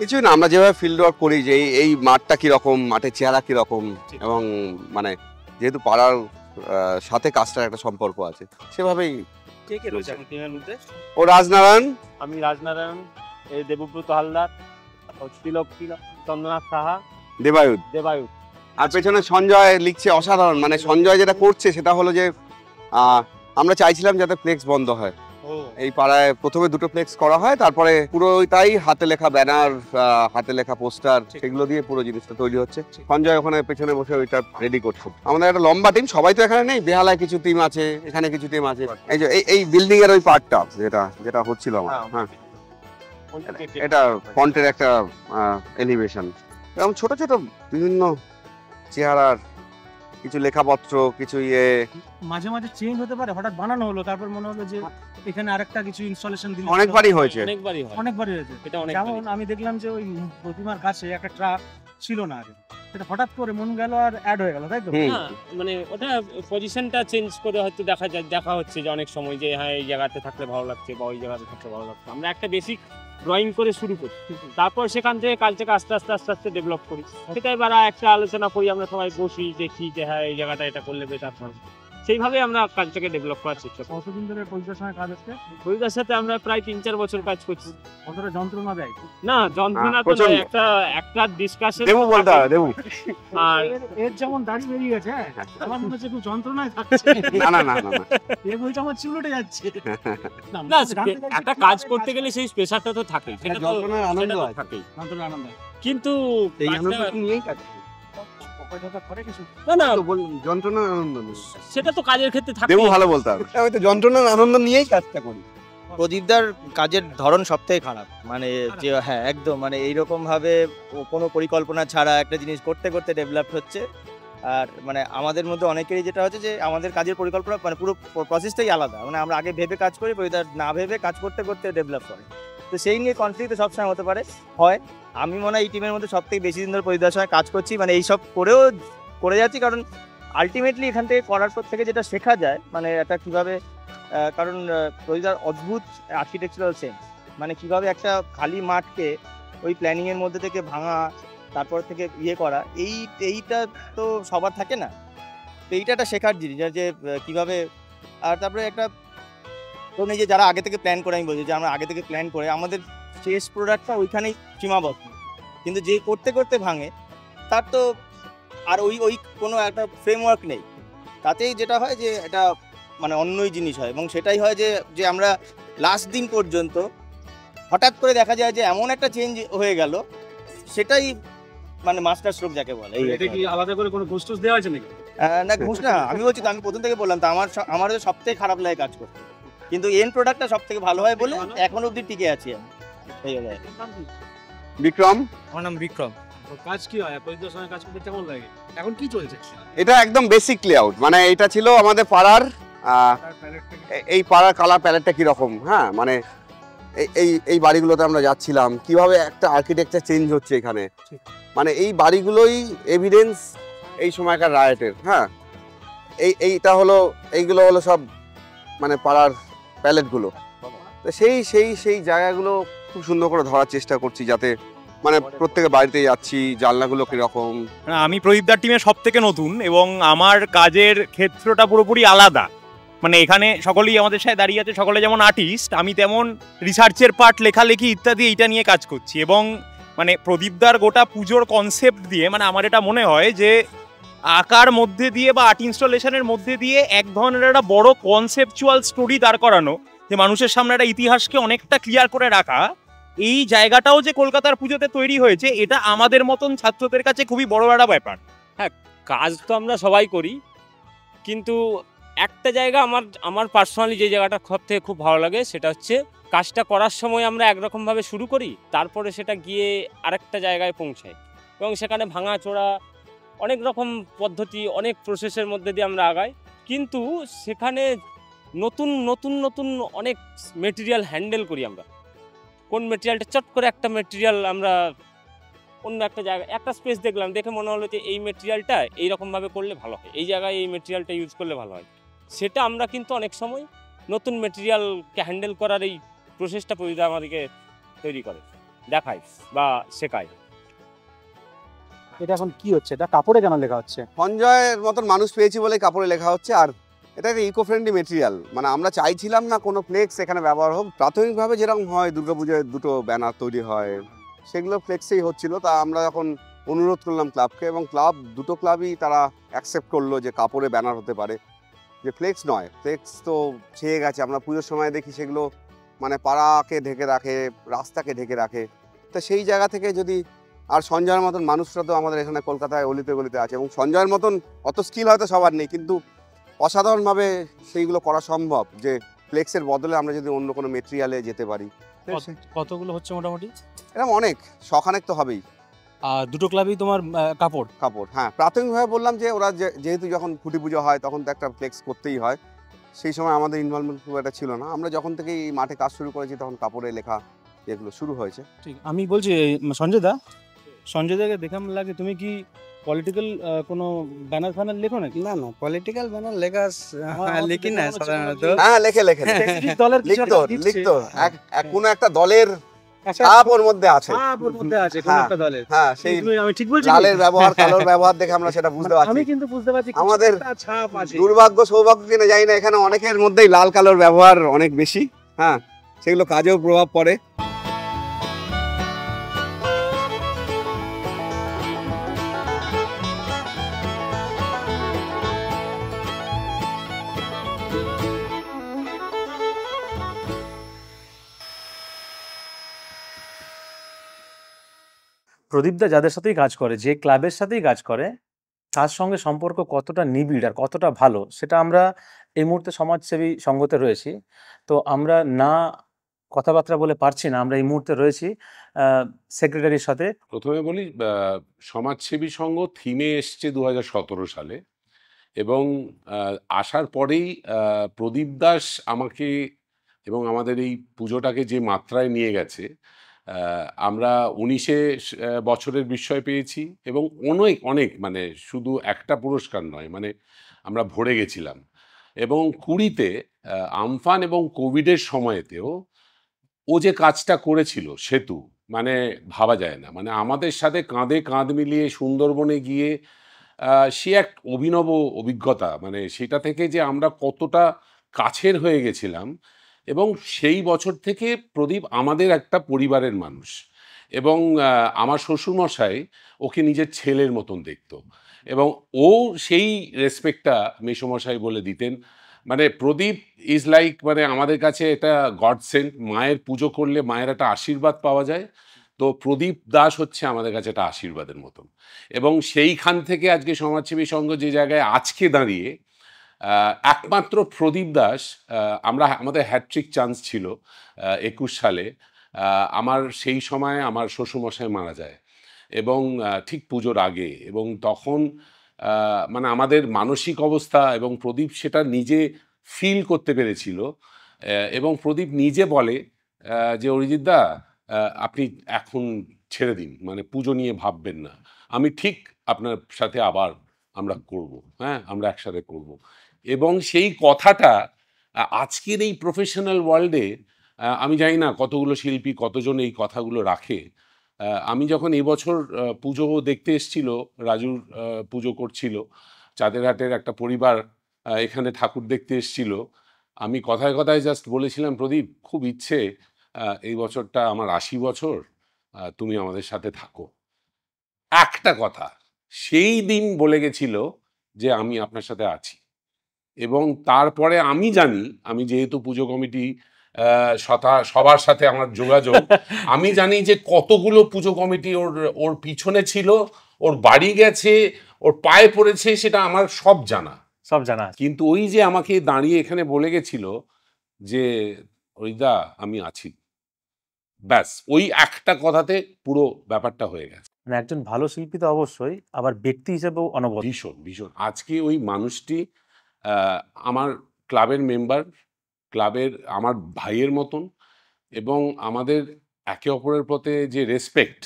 কিছুই না, আমরা যেভাবে ফিল্ড ওয়ার্ক করি, যে এই মাঠটা কিরকম, মাঠের চেহারা কিরকম, এবং মানে যেহেতু পাড়ার সাথে কাজটার একটা সম্পর্ক আছে, সেভাবেই। কে কে রয়েছে এখন টিমের মধ্যে? ও রাজনারায়ণ, আমি রাজনারায়ণ, এই দেবব্রত হালদার, তিলক চন্দ্রনাথ সাহা, দেবায়ুত, আর পেছনে সঞ্জয় লিখছে অসাধারণ। মানে সঞ্জয় যেটা করছে সেটা হলো যে আমরা চাইছিলাম যাতে ফ্লেক্স বন্ধ হয়। এই পাড়ায় প্রথমে 2টো ফ্লেক্স করা হয়, তারপরে পুরোটাই হাতে লেখা ব্যানার, হাতে লেখা পোস্টার, সেগুলো দিয়ে পুরো জিনিসটা তৈরি হচ্ছে। সঞ্জয় ওখানে পেছনে বসে ওইটা রেডি করছে। আমাদের একটা লম্বা টিম, সবাই তো এখানে নেই, বেহালায় কিছু টিম আছে, এখানে কিছু টিম আছে। এই যে এই বিল্ডিং এর ওই পার্টটা যেটা হচ্ছিল আমার, হ্যাঁ, এটা ফন্টের একটা এলিভেশন, এবং ছোট ছোট বিভিন্ন চেহারার কিছু লেখাপত্র, কিছু মাঝে মাঝে চেঞ্জ হতে পারে, হঠাৎ বানানো হলো, তারপর মনে হলো যে এখানে আরেকটা কিছু ইনস্টলেশন দিল। অনেকবারই হয়েছে। অনেকবারই হয়েছে। এটা যেমন আমি দেখলাম যে ওই প্রতিমার কাছে একটা ট্রাক ছিল না আগে, সেটা হঠাৎ করে মন গেল আর অ্যাড হয়ে গেল, তাই তো? মানে ওটা পজিশনটা চেঞ্জ করে হয়তো দেখা হচ্ছে যে অনেক সময় যে হ্যাঁ এই জায়গাতে থাকলে ভালো লাগছে বা ওই জায়গাতে থাকলে ভালো লাগছে। আমরা একটা বেসিক ড্রয়িং করে শুরু করি, তারপর সেখান থেকে কাজটাকে আস্তে আস্তে ডেভেলপ করি। সেটাই বারা একটা আলোচনা করি, আমরা সবাই বসি, দেখি যে হ্যাঁ এই জায়গাটা এটা করলে বেশ আপনার, সেইভাবে আমরা কাজটাকে ডেভেলপ করার চেষ্টা করি। কতদিন ধরে প্রদীপদার সঙ্গে কাজ হচ্ছে? প্রদীপদার সাথে আমরা প্রায় 3-4 বছর কাজ করছি। কতটা যন্ত্রণা দেয়? না, যন্ত্রণা তো নয়, একটা ডিসকাশন। দেবু বলতে হবে, দেবু। আর এর যেমন দাড়ি বেরিয়ে গেছে, আমার মনে হচ্ছে খুব যন্ত্রণায় থাকছে। না না না না, এ বলছে আমার চুল উঠে যাচ্ছে। না, একটা কাজ করতে গেলে সেই প্রেসারটা তো থাকেই, সেটা তো আনন্দ থাকেই, যন্ত্রণার আনন্দ। কিন্তু এই আনন্দ নিয়েই কাজ না যন্ত্রণার আনন্দ, সেটা তো কাজের ক্ষেত্রে থাকে। দেবু ভালো বলতে হবে, আমি তো যন্ত্রণার আনন্দ নিয়েই কাজটা করি। প্রদীপদার কাজের ধরন সব থেকে খারাপ, মানে যে হ্যাঁ একদম, মানে এইরকম ভাবে কোনো পরিকল্পনা ছাড়া একটা জিনিস করতে করতে ডেভেলপ হচ্ছে। আর মানে আমাদের মধ্যে অনেকেরই যেটা হচ্ছে যে আমাদের কাজের পরিকল্পনা মানে পুরো প্রসেসটাই আলাদা, মানে আমরা আগে ভেবে কাজ করি, প্রদীপদার না ভেবে কাজ করতে করতে ডেভেলপ করে। তো সেই নিয়ে কনফ্লিক্ট তো সবসময় হতে পারে, হয়। আমি মনে হয় এই টিমের মধ্যে সব থেকে বেশি দিন ধরে প্রদীপদার সঙ্গে কাজ করছি, মানে এইসব করেও করে যাচ্ছি, কারণ আলটিমেটলি এখান থেকে করার পর থেকে যেটা শেখা যায়, মানে এটা কীভাবে, কারণ প্রদীপদার অদ্ভুত আর্কিটেকচারাল সেন্স, মানে কিভাবে একটা খালি মাঠকে ওই প্ল্যানিংয়ের মধ্যে থেকে ভাঙা, তারপর থেকে ইয়ে করা, এইটা তো সবার থাকে না। তো এইটা একটা শেখার জিনিস যে কিভাবে। আর তারপরে একটা ধরুন এই যে যারা আগে থেকে প্ল্যান করে, আমি বলছি যে আমরা আগে থেকে প্ল্যান করে আমাদের শেষ প্রোডাক্টটা ওইখানেই সীমাবদ্ধ, কিন্তু যে করতে করতে ভাঙে তার তো আর ওই কোনো একটা ফ্রেমওয়ার্ক নেই। তাতেই যেটা হয় যে এটা মানে অন্যই জিনিস হয়, এবং সেটাই হয় যে আমরা লাস্ট দিন পর্যন্ত হঠাৎ করে দেখা যায় যে এমন একটা চেঞ্জ হয়ে গেল, সেটাই মানে মাস্টার স্ট্রোক যাকে বলে। এটা কি আলাদা করে কোনো ঘুষ টুস দেওয়া আছে নাকি? না ঘুষ না, আমি বলছি তো, আমি প্রথম থেকে বললাম তো, আমার সব থেকে খারাপ লাগে কাজ করতে, কিন্তু এন্ড প্রোডাক্টটা সব থেকে ভালো হয় বলে এখনো অবধি টিকে আছি আমি। এই হলো বিক্রম, আমার নাম বিক্রম। কাজ কি হয় প্রদীপদার সঙ্গে কাজ করতে কেমন লাগে? এখন কি চলছে? এটা একদম বেসিক লেআউট, মানে এটা ছিল আমাদের পাড়ার এই পাড়ার কালার প্যালেটটা কিরকম, হ্যাঁ মানে এই বাড়িগুলোতে আমরা যাচ্ছিলাম কিভাবে একটা আর্কিটেকচার চেঞ্জ হচ্ছে এখানে, মানে এই বাড়িগুলোই এভিডেন্স এই সময়কার রায়টের। হ্যাঁ, এইটা হলো, এইগুলো হলো সব মানে পাড়ার প্যালেটগুলো। তো সেই জায়গাগুলো খুব সুন্দর করে ধরার চেষ্টা করছি, যাতে মানে প্রত্যেকের বাড়িতে যাচ্ছি, জানলাগুলো কিরকম। আমি প্রদীপদার টিমে সব থেকে নতুন, এবং আমার কাজের ক্ষেত্রটা পুরোপুরি আলাদা। মানে এখানে সকলেই আমাদের সাথে দাঁড়িয়ে আছে, সকলে যেমন আর্টিস্ট, আমি তেমন রিসার্চের পার্ট, লেখালেখি ইত্যাদি এইটা নিয়ে কাজ করছি। এবং মানে প্রদীপদার গোটা পুজোর কনসেপ্ট দিয়ে, মানে আমার এটা মনে হয় যে আঁকার মধ্যে দিয়ে বা আর্ট ইনস্টলেশনের মধ্যে দিয়ে এক ধরনের একটা বড় কনসেপচুয়াল স্টোরি দাঁড় করানো, যে মানুষের সামনে একটা ইতিহাসকে অনেকটা ক্লিয়ার করে রাখা, এই জায়গাটাও যে কলকাতার পুজোতে তৈরি হয়েছে, এটা আমাদের মতন ছাত্রদের কাছে খুবই বড় একটা ব্যাপার। হ্যাঁ, কাজ তো আমরা সবাই করি, কিন্তু একটা জায়গা আমার পার্সোনালি যে জায়গাটা সব থেকে খুব ভালো লাগে, সেটা হচ্ছে কাজটা করার সময় আমরা একরকমভাবে শুরু করি, তারপরে সেটা গিয়ে আরেকটা জায়গায় পৌঁছায়, এবং সেখানে ভাঙাচোরা অনেক রকম পদ্ধতি, অনেক প্রসেসের মধ্যে দিয়ে আমরা আগাই, কিন্তু সেখানে নতুন নতুন নতুন অনেক মেটেরিয়াল হ্যান্ডেল করি আমরা। কোন মেটেরিয়ালটা চট করে একটা মেটেরিয়াল আমরা অন্য একটা জায়গায় একটা স্পেস দেখলাম, দেখে মনে হলো যে এই মেটেরিয়ালটা এইরকমভাবে করলে ভালো হয়, এই জায়গায় এই মেটেরিয়ালটা ইউজ করলে ভালো হয়, সেটা আমরা কিন্তু অনেক সময় নতুন মেটেরিয়ালকে হ্যান্ডেল করার এই প্রসেসটা প্রদীপদা আমাদেরকে তৈরি করে, দেখায় বা শেখায়। এটা এখন কি হচ্ছে? এটা কাপড়ে কেন লেখা হচ্ছে? সঞ্জয়ের মতন মানুষ পেয়েছি বলে কাপড়ে লেখা হচ্ছে। আর এটা একটা ইকো ফ্রেন্ডলি মেটেরিয়াল, মানে আমরা চাইছিলাম না কোনো ফ্লেক্স এখানে ব্যবহার হোক। প্রাথমিকভাবে যেরকম হয় দুর্গাপুজোয় দুটো ব্যানার তৈরি হয়, সেগুলো ফ্লেক্সেই হচ্ছিল। তা আমরা যখন অনুরোধ করলাম ক্লাবকে, এবং দুটো ক্লাবই তারা অ্যাকসেপ্ট করলো যে কাপড়ে ব্যানার হতে পারে, যে ফ্লেক্স নয়। ফ্লেক্স তো ছেয়ে গেছে, আমরা পুজোর সময় দেখি সেগুলো মানে পাড়াকে ঢেকে রাখে, রাস্তাকে ঢেকে রাখে। তো সেই জায়গা থেকে যদি, আর সঞ্জয়ের মতন মানুষরা তো আমাদের এখানে কলকাতায় অলিতে গলিতে আছে, এবং সঞ্জয়ের মতন অত স্কিল হয়তো সবার নেই, কিন্তু অসাধারণভাবে সেইগুলো করা সম্ভব, যে ফ্লেক্সের বদলে আমরা যদি অন্য কোনো মেটেরিয়ালে যেতে পারি। কতগুলো হচ্ছে মোটামুটি? এরকম অনেক, শখানেক তো হবেই। আর দুটো ক্লাবই তোমার কাপড়? হ্যাঁ, প্রাথমিকভাবে বললাম যে ওরা যেহেতু যখন খুঁটি পুজো হয় তখন তো একটা ফ্লেক্স করতেই হয়, সেই সময় আমাদের ইনভলভমেন্ট খুব একটা ছিল না। আমরা যখন থেকে এই মাঠে কাজ শুরু করেছি তখন কাপড়ে লেখা এগুলো শুরু হয়েছে। ঠিক, আমি বলছি সঞ্জয় দাকে দেখে আমার লাগে তুমি কি পলিটিক্যাল কোনো ব্যানার ফ্যানার লেখো নাকি? না না, পলিটিক্যাল ব্যানার লেখা লিখি না সাধারণত। হ্যাঁ, লেখে দলের লিখতো কোনো একটা দলের ছাপ ওর মধ্যে আছে, কোন একটা দলের। হ্যাঁ, সেই আমি ঠিক বলছি? লালের ব্যবহার, কালোর ব্যবহার দেখে আমরা সেটা বুঝতে পারছি। আমি কিন্তু বুঝতে পারছি আমাদের ছাপ আছে। দুর্ভাগ্য সৌভাগ্য কিনা জানি না, এখানে অনেকের মধ্যেই লাল কালোর ব্যবহার অনেক বেশি। হ্যাঁ, সেগুলো কাজেও প্রভাব পড়ে। প্রদীপদা যাদের সাথেই কাজ করে, যে ক্লাবের সাথেই কাজ করে, তার সঙ্গে সম্পর্ক কতটা নিবিড় আর কতটা ভালো সেটা আমরা এই মুহূর্তে সমাজসেবী সঙ্গতে রয়েছি। তো আমরা না কথাবার্তা বলে পারছি না, আমরা এই মুহূর্তে রয়েছি সেক্রেটারির সাথে। প্রথমে বলি সমাজসেবী সংঘ থিমে এসছে 2017 সালে, এবং আসার পরেই প্রদীপ দাস আমাকে এবং আমাদের এই পুজোটাকে যে মাত্রায় নিয়ে গেছে, আমরা 19 বছরের বিস্ময় পেয়েছি, এবং অনেক অনেক মানে শুধু একটা পুরস্কার নয়, মানে আমরা ভরে গেছিলাম। এবং 20তে আমফান এবং কোভিডের সময়তেও ও যে কাজটা করেছিল সেতু, মানে ভাবা যায় না। মানে আমাদের সাথে কাঁধে কাঁধ মিলিয়ে সুন্দরবনে গিয়ে সে এক অভিনব অভিজ্ঞতা, মানে সেটা থেকে যে আমরা কতটা কাছের হয়ে গেছিলাম। এবং সেই বছর থেকে প্রদীপ আমাদের একটা পরিবারের মানুষ, এবং আমার শ্বশুরমশাই ওকে নিজের ছেলের মতন দেখতো, এবং ও সেই রেসপেক্টটা মেসোমশাই বলে দিতেন। মানে প্রদীপ ইজ লাইক, মানে আমাদের কাছে এটা গড সেন্ট। মায়ের পুজো করলে মায়ের একটা আশীর্বাদ পাওয়া যায়, তো প্রদীপ দাস হচ্ছে আমাদের কাছে একটা আশীর্বাদের মতন। এবং সেইখান থেকে আজকে সমাজসেবী সংঘ যে জায়গায় আজকে দাঁড়িয়ে, একমাত্র প্রদীপ দাস, আমাদের হ্যাট্রিক চান্স ছিল 21 সালে। আমার সেই সময় আমার শ্বশুরমশাই মারা যায়, এবং ঠিক পুজোর আগে, এবং তখন মানে আমাদের মানসিক অবস্থা, এবং প্রদীপ সেটা নিজে ফিল করতে পেরেছিল। এবং প্রদীপ নিজে বলে যে অরিজিৎ দা, আপনি এখন ছেড়ে দিন, মানে পুজো নিয়ে ভাববেন না, আমি ঠিক আপনার সাথে আবার আমরা করব, হ্যাঁ আমরা একসাথে করব। এবং সেই কথাটা আজকের এই প্রফেশনাল ওয়ার্ল্ডে আমি জানি না কতগুলো শিল্পী কতজন এই কথাগুলো রাখে। আমি যখন এবছর পুজো দেখতে এসেছিল, রাজুর পুজো করছিল, চাঁদেরহাটের একটা পরিবার এখানে ঠাকুর দেখতে এসেছিল, আমি কথায় কথায় জাস্ট বলেছিলাম, প্রদীপ খুব ইচ্ছে এই বছরটা আমার 80 বছর, তুমি আমাদের সাথে থাকো। একটা কথা সেই দিন বলে গেছিল যে আমি আপনার সাথে আছি। এবং তারপরে আমি জানি, আমি যেহেতু পুজো কমিটি সবার সাথে আমার যোগাযোগ, আমি জানি যে কতগুলো পুজো কমিটি ওর পিছনে ছিল, ওর বাড়ি গেছে, ওর পায়ে পড়েছে, সেটা আমার সব জানা। কিন্তু ওই যে আমাকে দাঁড়িয়ে এখানে বলে গেছিল যে ওইদা আমি আছি, ব্যাস ওই একটা কথাতে পুরো ব্যাপারটা হয়ে গেছে। মানে একজন ভালো শিল্পী তো অবশ্যই, আবার ব্যক্তি হিসেবেও অনবদ্য। ভীষণ ভীষণ। আজকে ওই মানুষটি আমার ক্লাবের মেম্বার, ক্লাবের আমার ভাইয়ের মতন, এবং আমাদের একে অপরের প্রতি যে রেসপেক্ট,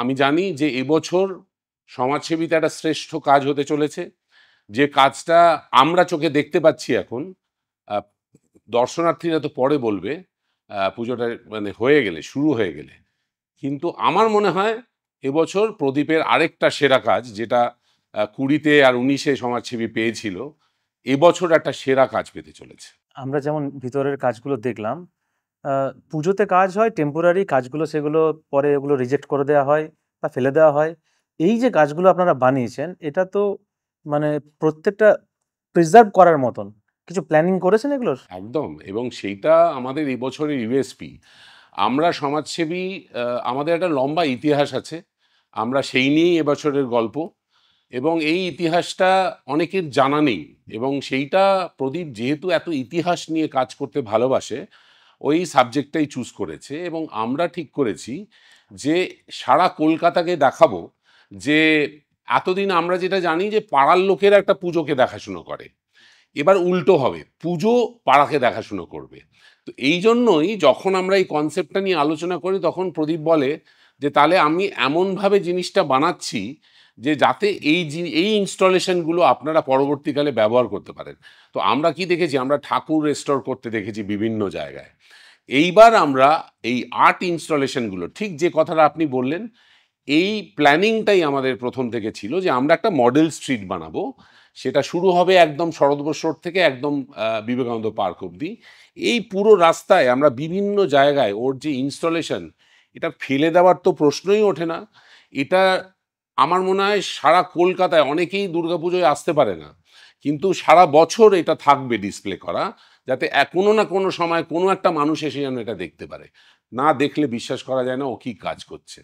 আমি জানি যে এবছর সমাজসেবিতে একটা শ্রেষ্ঠ কাজ হতে চলেছে। যে কাজটা আমরা চোখে দেখতে পাচ্ছি এখন, দর্শনার্থীরা তো পরে বলবে পুজোটা মানে হয়ে গেলে, শুরু হয়ে গেলে, কিন্তু আমার মনে হয় এবছর প্রদীপের আরেকটা সেরা কাজ, যেটা 20তে আর 19-এ সমাজসেবী পেয়েছিল, এবছর একটা সেরা কাজ পেতে চলেছে। আমরা যেমন ভিতরের কাজগুলো দেখলাম, পুজোতে কাজ হয় টেম্পোরারি কাজগুলো, সেগুলো পরে ওগুলো রিজেক্ট করে দেওয়া হয় বা ফেলে দেওয়া হয়। এই যে কাজগুলো আপনারা বানিয়েছেন, এটা তো মানে প্রত্যেকটা প্রিজার্ভ করার মতন কিছু প্ল্যানিং করেছেন এগুলোর? একদম। এবং সেইটা আমাদের এবছরের ইউএসপি। আমরা সমাজসেবী, আমাদের একটা লম্বা ইতিহাস আছে, আমরা সেই নিয়েই এবছরের গল্প। এবং এই ইতিহাসটা অনেকের জানা নেই, এবং সেইটা প্রদীপ যেহেতু এত ইতিহাস নিয়ে কাজ করতে ভালোবাসে, ওই সাবজেক্টটাই চুজ করেছে। এবং আমরা ঠিক করেছি যে সারা কলকাতাকে দেখাবো যে এতদিন আমরা যেটা জানি যে পাড়ার লোকেরা একটা পুজোকে দেখাশুনো করে, এবার উল্টো হবে, পুজো পাড়াকে দেখাশুনো করবে। তো এই জন্যই যখন আমরা এই কনসেপ্টটা নিয়ে আলোচনা করি, তখন প্রদীপ বলে যে তাহলে আমি এমনভাবে জিনিসটা বানাচ্ছি যে যাতে এই ইনস্টলেশনগুলো আপনারা পরবর্তীকালে ব্যবহার করতে পারেন। তো আমরা কি দেখেছি, আমরা ঠাকুর রেস্টোর করতে দেখেছি বিভিন্ন জায়গায়। এইবার আমরা এই আর্ট ইনস্টলেশনগুলো, ঠিক যে কথাটা আপনি বললেন, এই প্ল্যানিংটাই আমাদের প্রথম থেকে ছিল যে আমরা একটা মডেল স্ট্রিট বানাবো। সেটা শুরু হবে একদম শরৎবোস রোড থেকে একদম বিবেকানন্দ পার্ক অবধি। এই পুরো রাস্তায় আমরা বিভিন্ন জায়গায় ওর যে ইনস্টলেশন, এটা ফেলে দেওয়ার তো প্রশ্নই ওঠে না। এটা আমার মনে হয় সারা কলকাতায় অনেকেই দুর্গাপুজোয় আসতে পারে না, কিন্তু সারা বছর এটা থাকবে ডিসপ্লে করা, যাতে কোনো না কোনো সময় কোনো একটা মানুষ এসে যেন এটা দেখতে পারে। না দেখলে বিশ্বাস করা যায় না ও কি কাজ করছে।